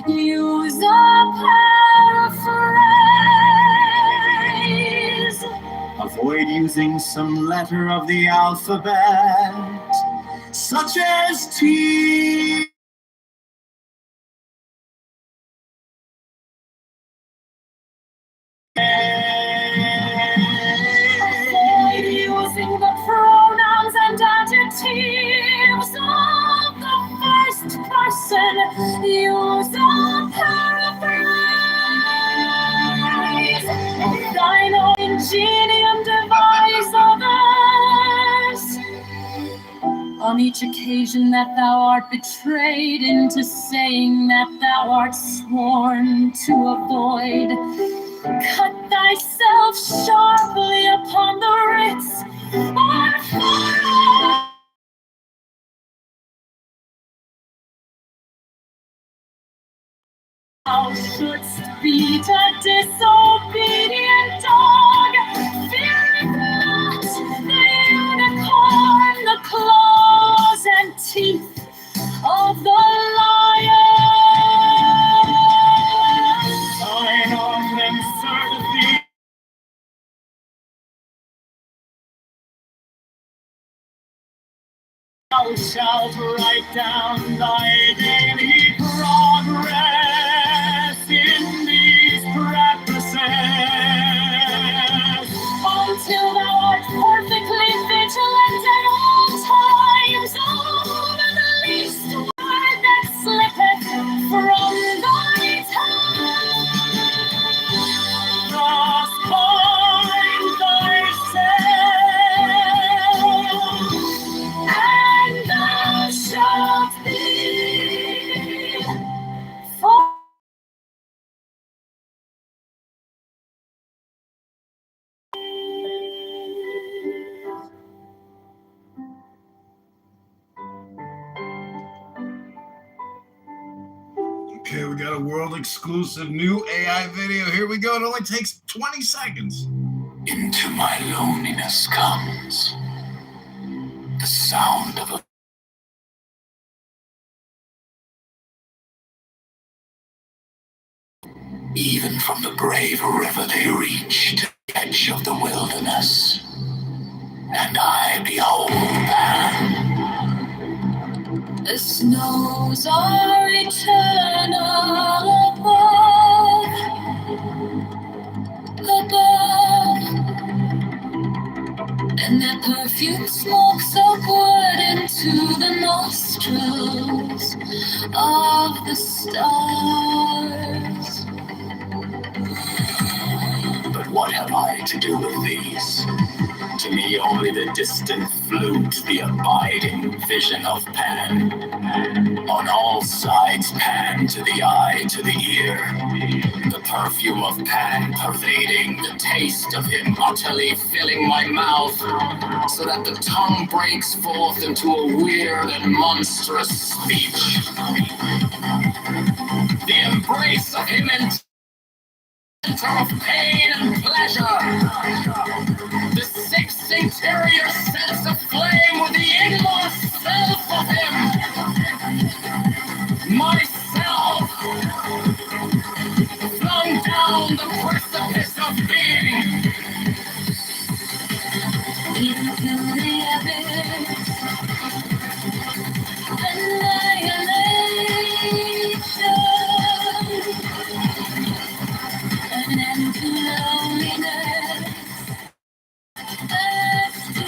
use a paraphrase. Avoid using some letter of the alphabet, such as T. Avoid using the pronouns and adjectives of the first person. Use a paraphrase. Of thine own ingenium devise others. On each occasion that thou art betrayed into saying that thou art sworn to avoid, cut thyself sharply upon the writs or forearm. Thou shouldst beat a disobedient dog, fearing not the unicorn, the claws and teeth of the lion. Sign on them certainty. Thou shalt write down thy daily progress in these practices, until thou art perfectly vigilant at all times over the least word that slippeth from thy tongue. Thus bind thyself, and thou shalt be for. Okay, we got a world exclusive new AI video. Here we go. It only takes 20 seconds. Into my loneliness comes the sound of a even from the brave river they reached the edge of the wilderness, and I behold Pan. The snows are eternal above, and that perfume smokes upward into the nostrils of the stars. But what have I to do with these? To me only the distant flute, the abiding vision of Pan. On all sides Pan, to the eye, to the ear. The perfume of Pan pervading, the taste of him utterly filling my mouth, so that the tongue breaks forth into a weird and monstrous speech. The embrace of him in center of pain and pleasure. The sixth interior sense of flame with the inmost self of him. Myself flung down the precipice of being into the abyss. Annihilation. An end to loneliness. As to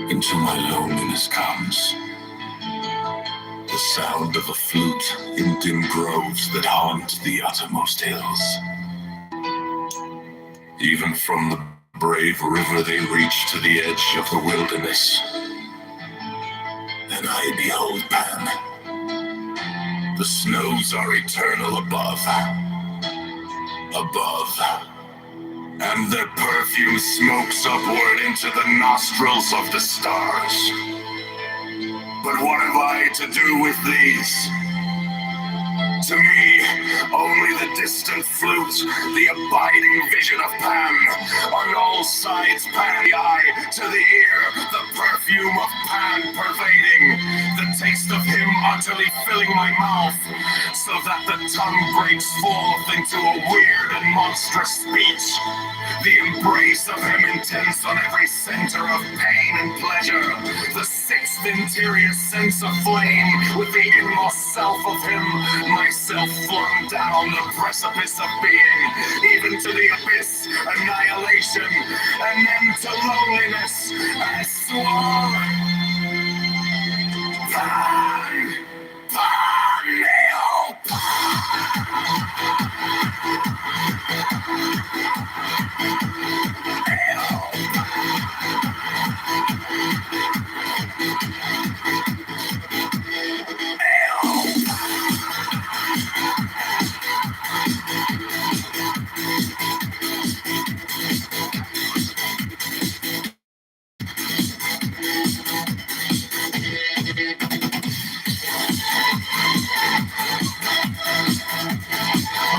into my loneliness comes the sound of a flute in dim groves that haunt the uttermost hills. Even from the brave river they reach to the edge of the wilderness. And I behold Pan. The snows are eternal above. And their perfume smokes upward into the nostrils of the stars. But what have I to do with these? To me, only the distant flute, the abiding vision of Pan. On all sides, Pan, the eye to the ear, the perfume of Pan pervading, the taste of him utterly filling my mouth, so that the tongue breaks forth into a weird and monstrous speech. The embrace of him intense on every center of pain and pleasure, the sixth interior sense of flame with the inmost self of him, myself flung down the precipice of being, even to the abyss, annihilation, and then to loneliness, I swore. Pan, Pan,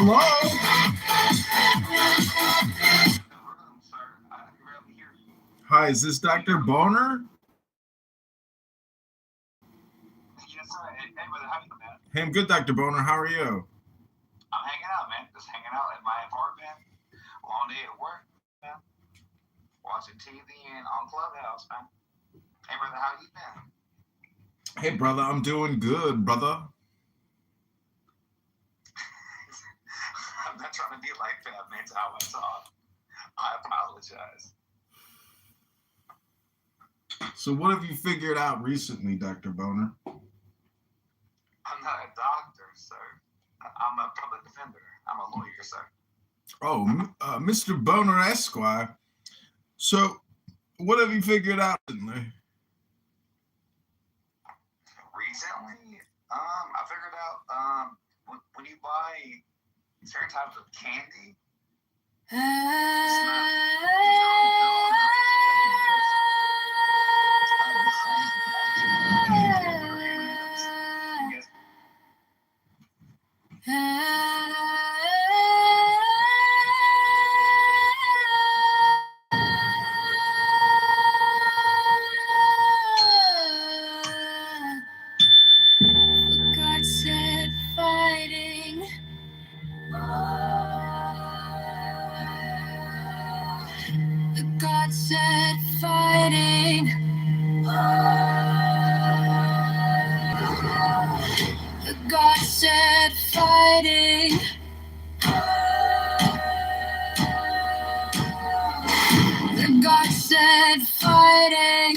Hello? Hi, is this Dr. Boner? Yes, sir. Hey, brother, how you doing, man? Hey, I'm good, Dr. Boner. How are you? I'm hanging out, man. Just hanging out at my apartment. Long day at work, man. Watching TV and on Clubhouse, man. Hey, brother, how you been? Hey, brother, I'm doing good, brother. I'm not trying to be like that, man. That's how I talk. I apologize. So what have you figured out recently, Dr. Boner? I'm not a doctor, sir. I'm a public defender. I'm a lawyer, sir. Mr. Boner Esquire. So, what have you figured out recently? Recently, I figured out when you buy certain types of candy, God said fighting. The God said fighting. The God said fighting. The God said fighting.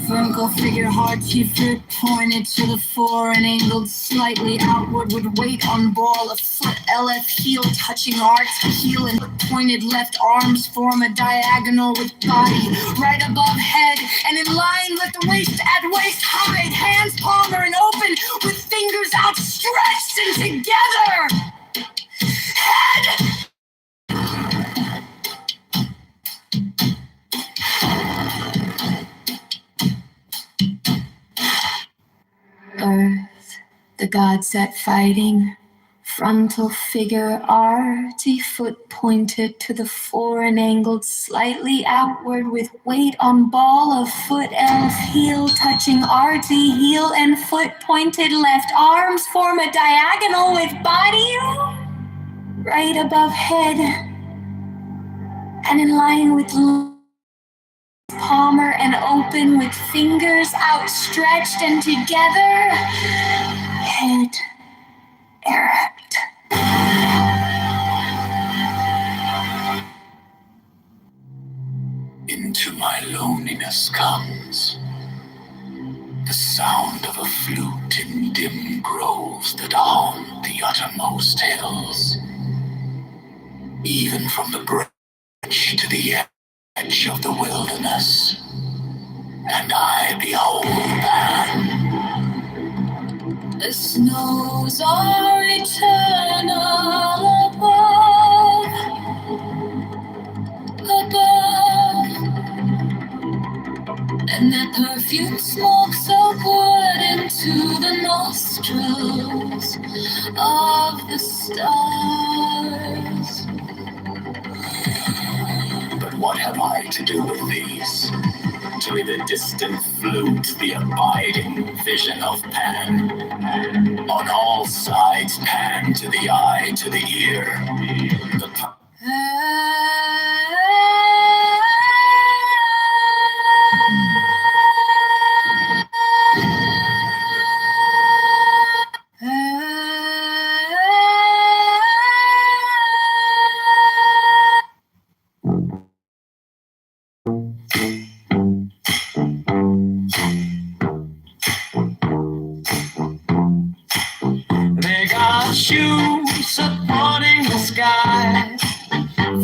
Vertical figure, hard T-foot pointed to the floor and angled slightly outward with weight on ball. A foot LF heel touching arch, heel and pointed left arms form a diagonal with body right above head and in line with the waist at waist height. Hands palmer and open with fingers outstretched and together. Head. Earth, the god set fighting. Frontal figure arty, foot pointed to the floor and angled slightly outward with weight on ball of foot elf heel touching arty, heel and foot pointed left arms form a diagonal with body right above head and in line with palmer and open with fingers outstretched and together. Head erect. Into my loneliness comes the sound of a flute in dim groves that haunt the uttermost hills. Even from the bridge to the edge of the wilderness. And I behold Pan. The snows are eternal above, and that perfume smokes upward into the nostrils of the stars. But what have I to do with these? To be the distant flute, the abiding vision of Pan. On all sides, Pan, to the eye, to the ear. They got shoes supporting the sky,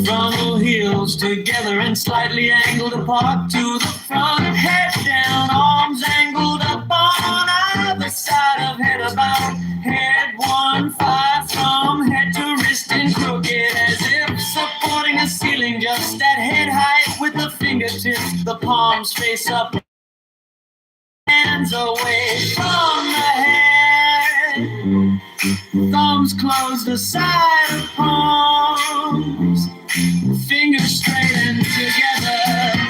frontal heels together and slightly angled apart to the front, head down, arms angled up on either side of head about, head 1-5 from head to wrist and crooked as if supporting a ceiling just at head height with the fingertips, the palms face up, hands away from the head, thumbs close the side of palms, fingers straight and together.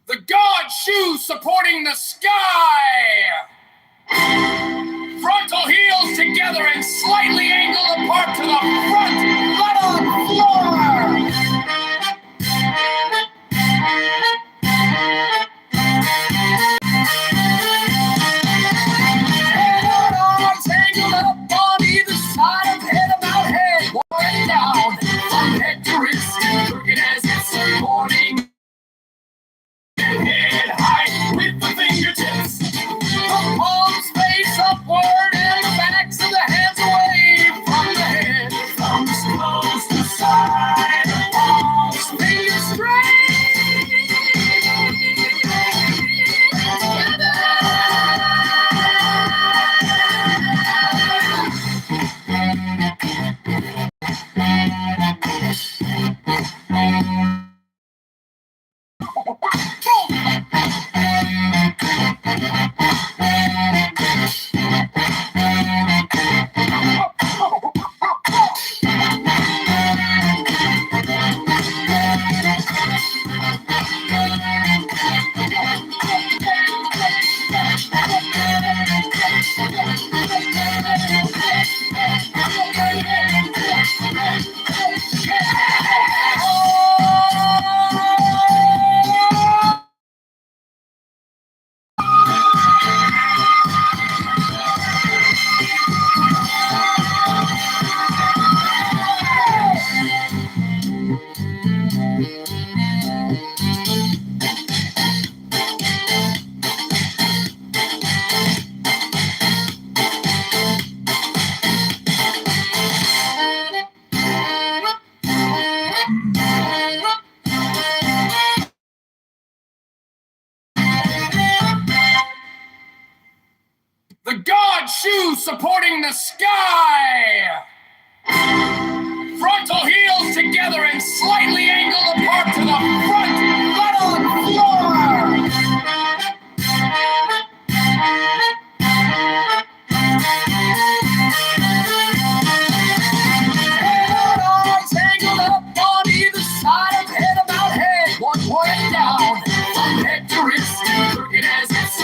The god shoes supporting the sky! Frontal The God shoes supporting the sky. Frontal heels together and slightly angled apart to the front. Butt on floor. Arms angled up on either side of head about head. One point down from head to wrist. Crooked as it's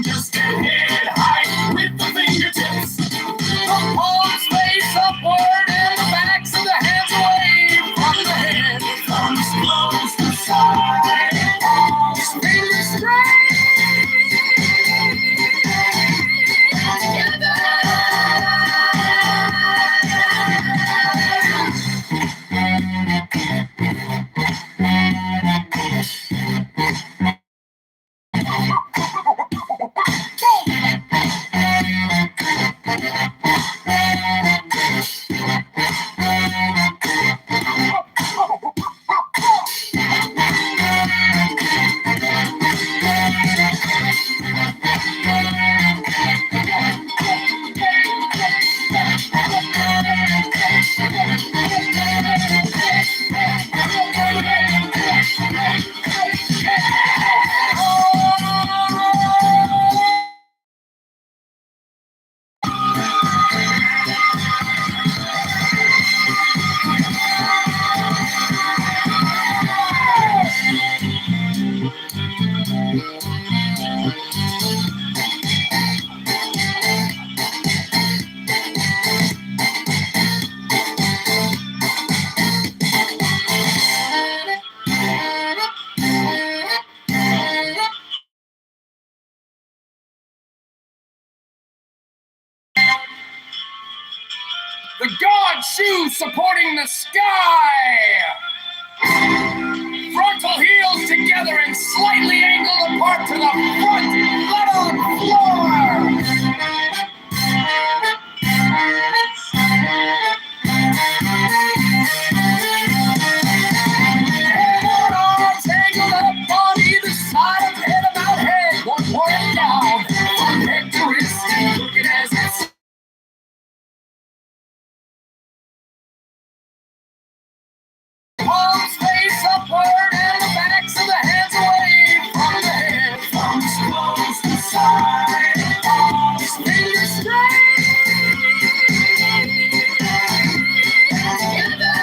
just a head high with the fingertips. The palms face upward and the backs of the hands away from the head. Thumbs close to side. Palms really straight. Together. The God shoes supporting the sky. Frontal heels together and slightly angled apart to the front. Butt on floor. Arms angled up on either side of head about head. One point down from head to wrist. Crooked as it's palms face upward and the backs of the hands away from the head. Thumbs close to side. Palms really straight. Together.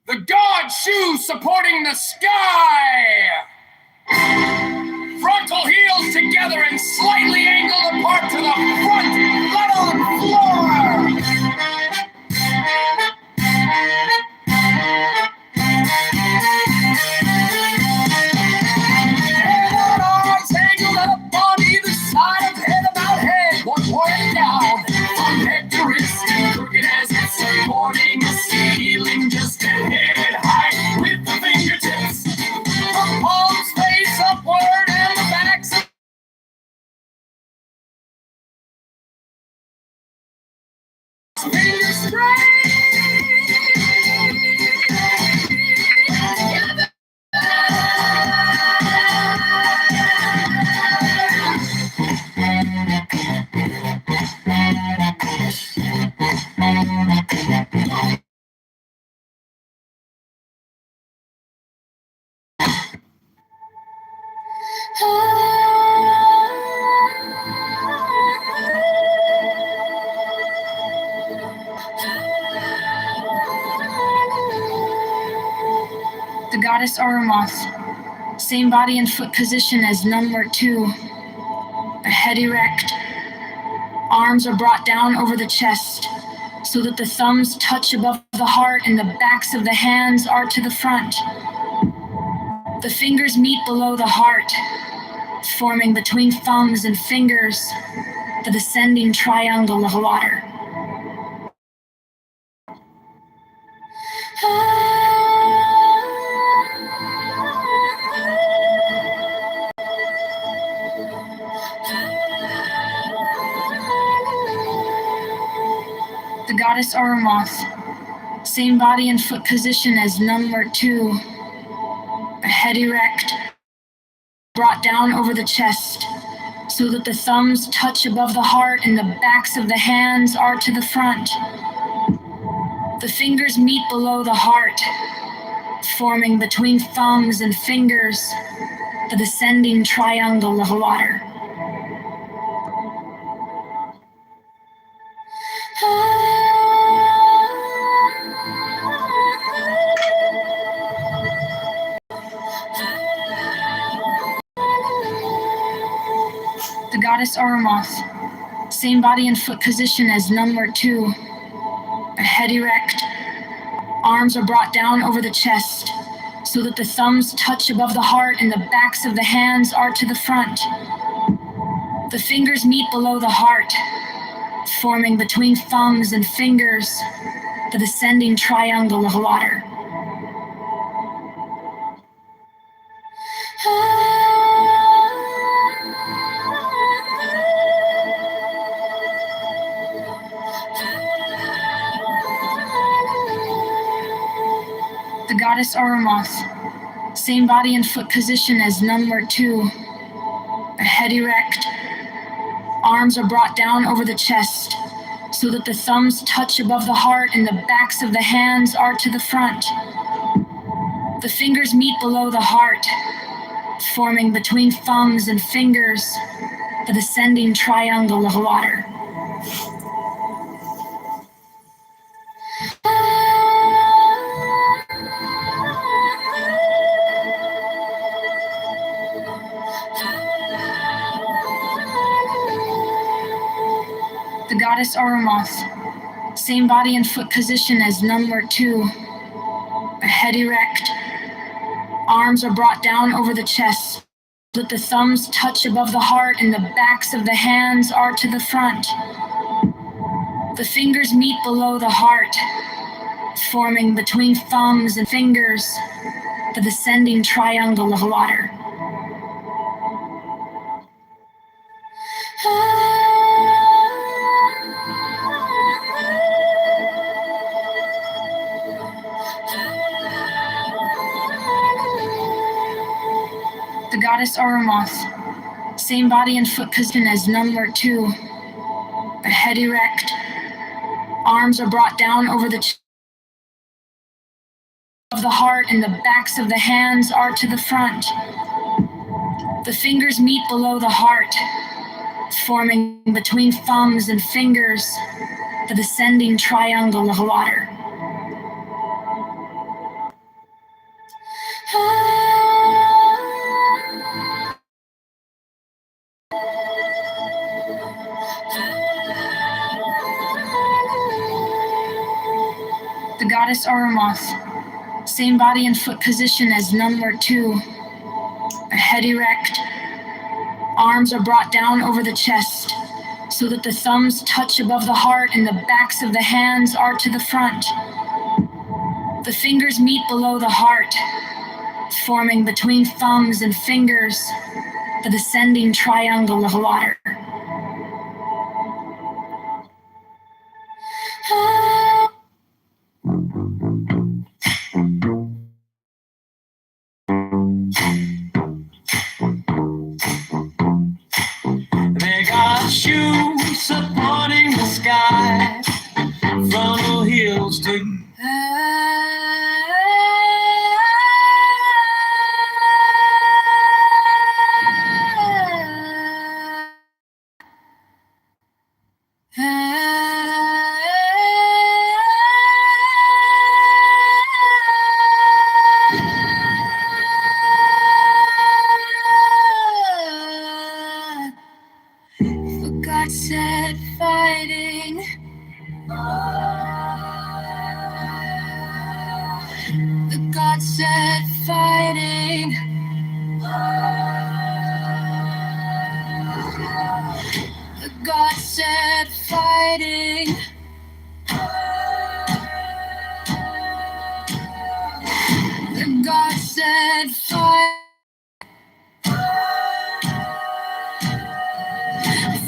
The God shoes supporting the sky. Frontal heels together and slightly angled apart to the front. Butt on floor. Arms angled up on either side of head about head. One point down from head to wrist. Crooked as it's supporting the ceiling. Just a head high with the fingertips. The palms face upward and the backs of really straight. Together. goddess Arumoth, same body and foot position as number 2. A head erect. Arms are brought down over the chest so that the thumbs touch above the heart and the backs of the hands are to the front. The fingers meet below the heart, forming between thumbs and fingers the descending triangle of water. The goddess Arumoth, same body and foot position as number 2. A head erect, brought down over the chest so that the thumbs touch above the heart and the backs of the hands are to the front. The fingers meet below the heart, forming between thumbs and fingers the descending triangle of water. The goddess Arumoth, same body and foot position as number 2. A head erect. Arms are brought down over the chest so that the thumbs touch above the heart and the backs of the hands are to the front. The fingers meet below the heart, forming between thumbs and fingers the descending triangle of water. The goddess Arumoth, same body and foot position as number 2. A head erect. Arms are brought down over the chest so that the thumbs touch above the heart and the backs of the hands are to the front. The fingers meet below the heart, forming between thumbs and fingers the descending triangle of water. The goddess Arumoth, same body and foot position as number 2. A head erect. Arms are brought down over the chest so that the thumbs touch above the heart and the backs of the hands are to the front. The fingers meet below the heart, forming between thumbs and fingers the descending triangle of water. The goddess Arumoth, same body and foot position as number 2. A head erect. Arms are brought down over the chest of the heart and the backs of the hands are to the front. The fingers meet below the heart, forming between thumbs and fingers the descending triangle of water. The goddess Arumoth, same body and foot position as number 2. A head erect. Arms are brought down over the chest so that the thumbs touch above the heart and the backs of the hands are to the front. The fingers meet below the heart, forming between thumbs and fingers the descending triangle of water. They got shoes supporting the sky from the hills to said fighting. The God said fighting. The God said fighting. The God said fighting.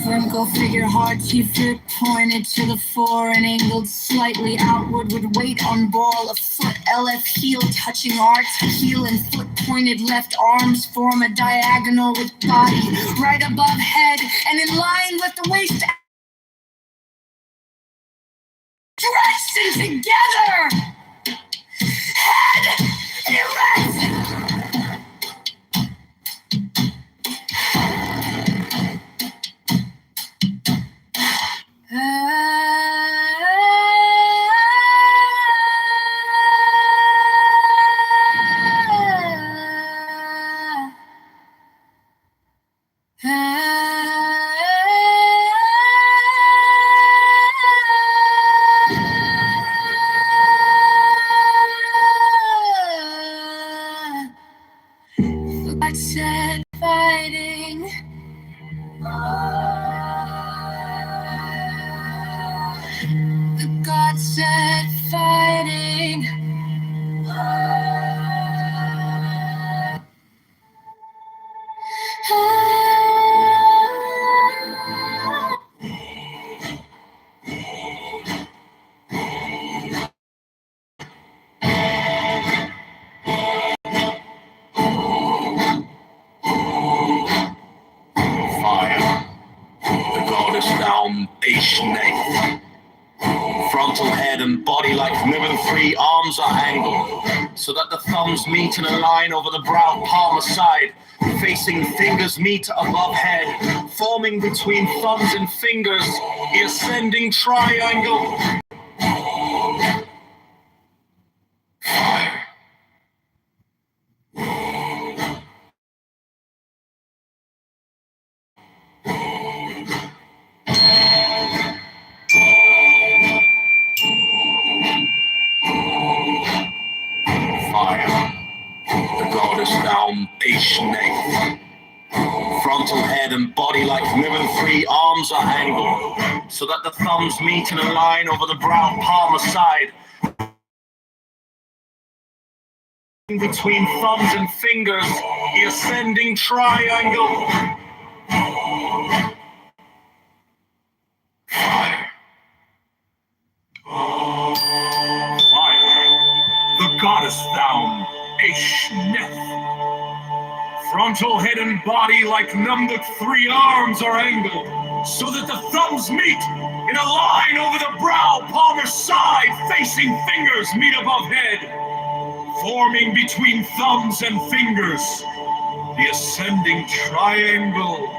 Vertical figure, hard T-flip pointed to the fore and angled slightly outward with weight on ball. A foot LF heel touching arch, heel and foot pointed left arms form a diagonal with body right above head and in line with the waist. Stretched together! Head erect! I said fighting. The God said fighting. Fire. The goddess down, patient. Frontal head and body like never three arms are angled, so that the thumbs meet and align over the brow palm aside, facing fingers meet above head, forming between thumbs and fingers the ascending triangle. Fire. Fire. The goddess down, patient. Frontal head and body like never three arms are angled, so that the thumbs meet and align over the brow palm aside, between thumbs and fingers the ascending triangle. Fire. Fire. The goddess down, Ashneth. Frontal head and body like numbered three arms are angled, so that the thumbs meet in a line over the brow, palm aside, facing fingers meet above head, forming between thumbs and fingers the ascending triangle.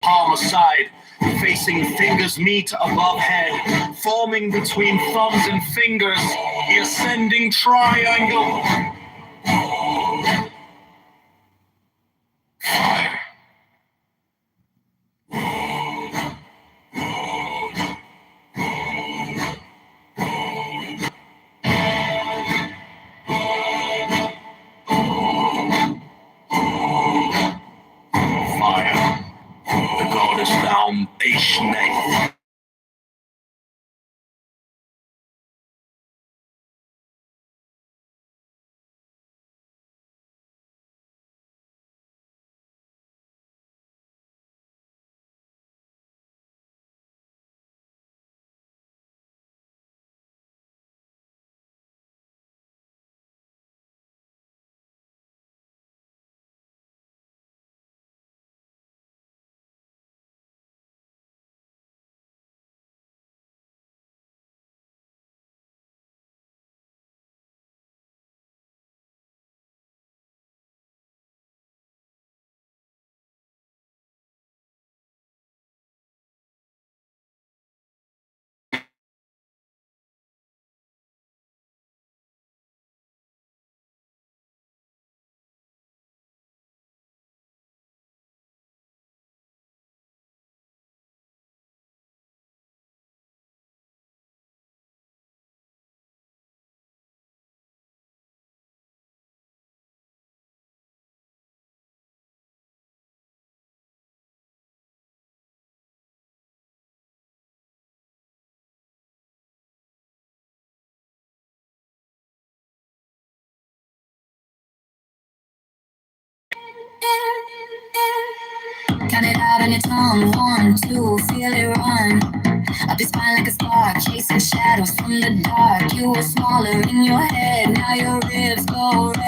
Homicide, facing fingers meet above head, forming between thumbs and fingers, the ascending triangle. Fire. Fire. The goddess foundation. Count it out on your tongue, 1, 2, feel it run. Up your spine like a spark, chasing shadows from the dark. You were smaller in your head, now your ribs go red.